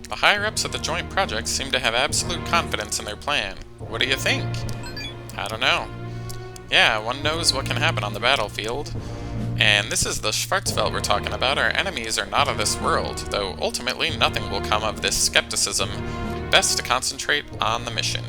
The higher-ups at the joint project seem to have absolute confidence in their plan. What do you think? I don't know. Yeah, one knows what can happen on the battlefield. And this is the Schwarzwald we're talking about. Our enemies are not of this world, though ultimately nothing will come of this skepticism. Best to concentrate on the mission.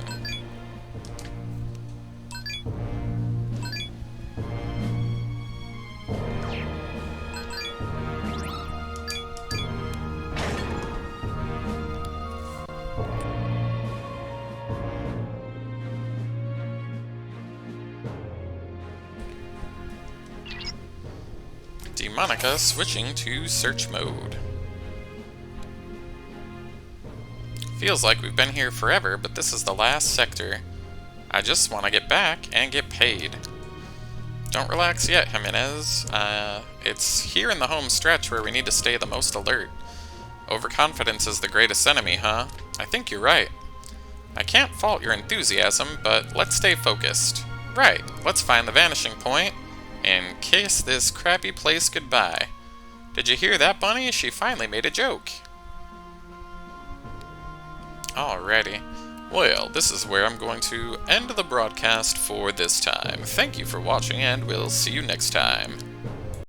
Demonica switching to search mode. Feels like we've been here forever, but this is the last sector. I just want to get back and get paid. Don't relax yet, Jimenez. It's here in the home stretch where we need to stay the most alert. Overconfidence is the greatest enemy, huh? I think you're right. I can't fault your enthusiasm, but let's stay focused. Right, let's find the vanishing point and kiss this crappy place goodbye. Did you hear that, Bunny? She finally made a joke. Alrighty. Well, this is where I'm going to end the broadcast for this time. Thank you for watching, and we'll see you next time.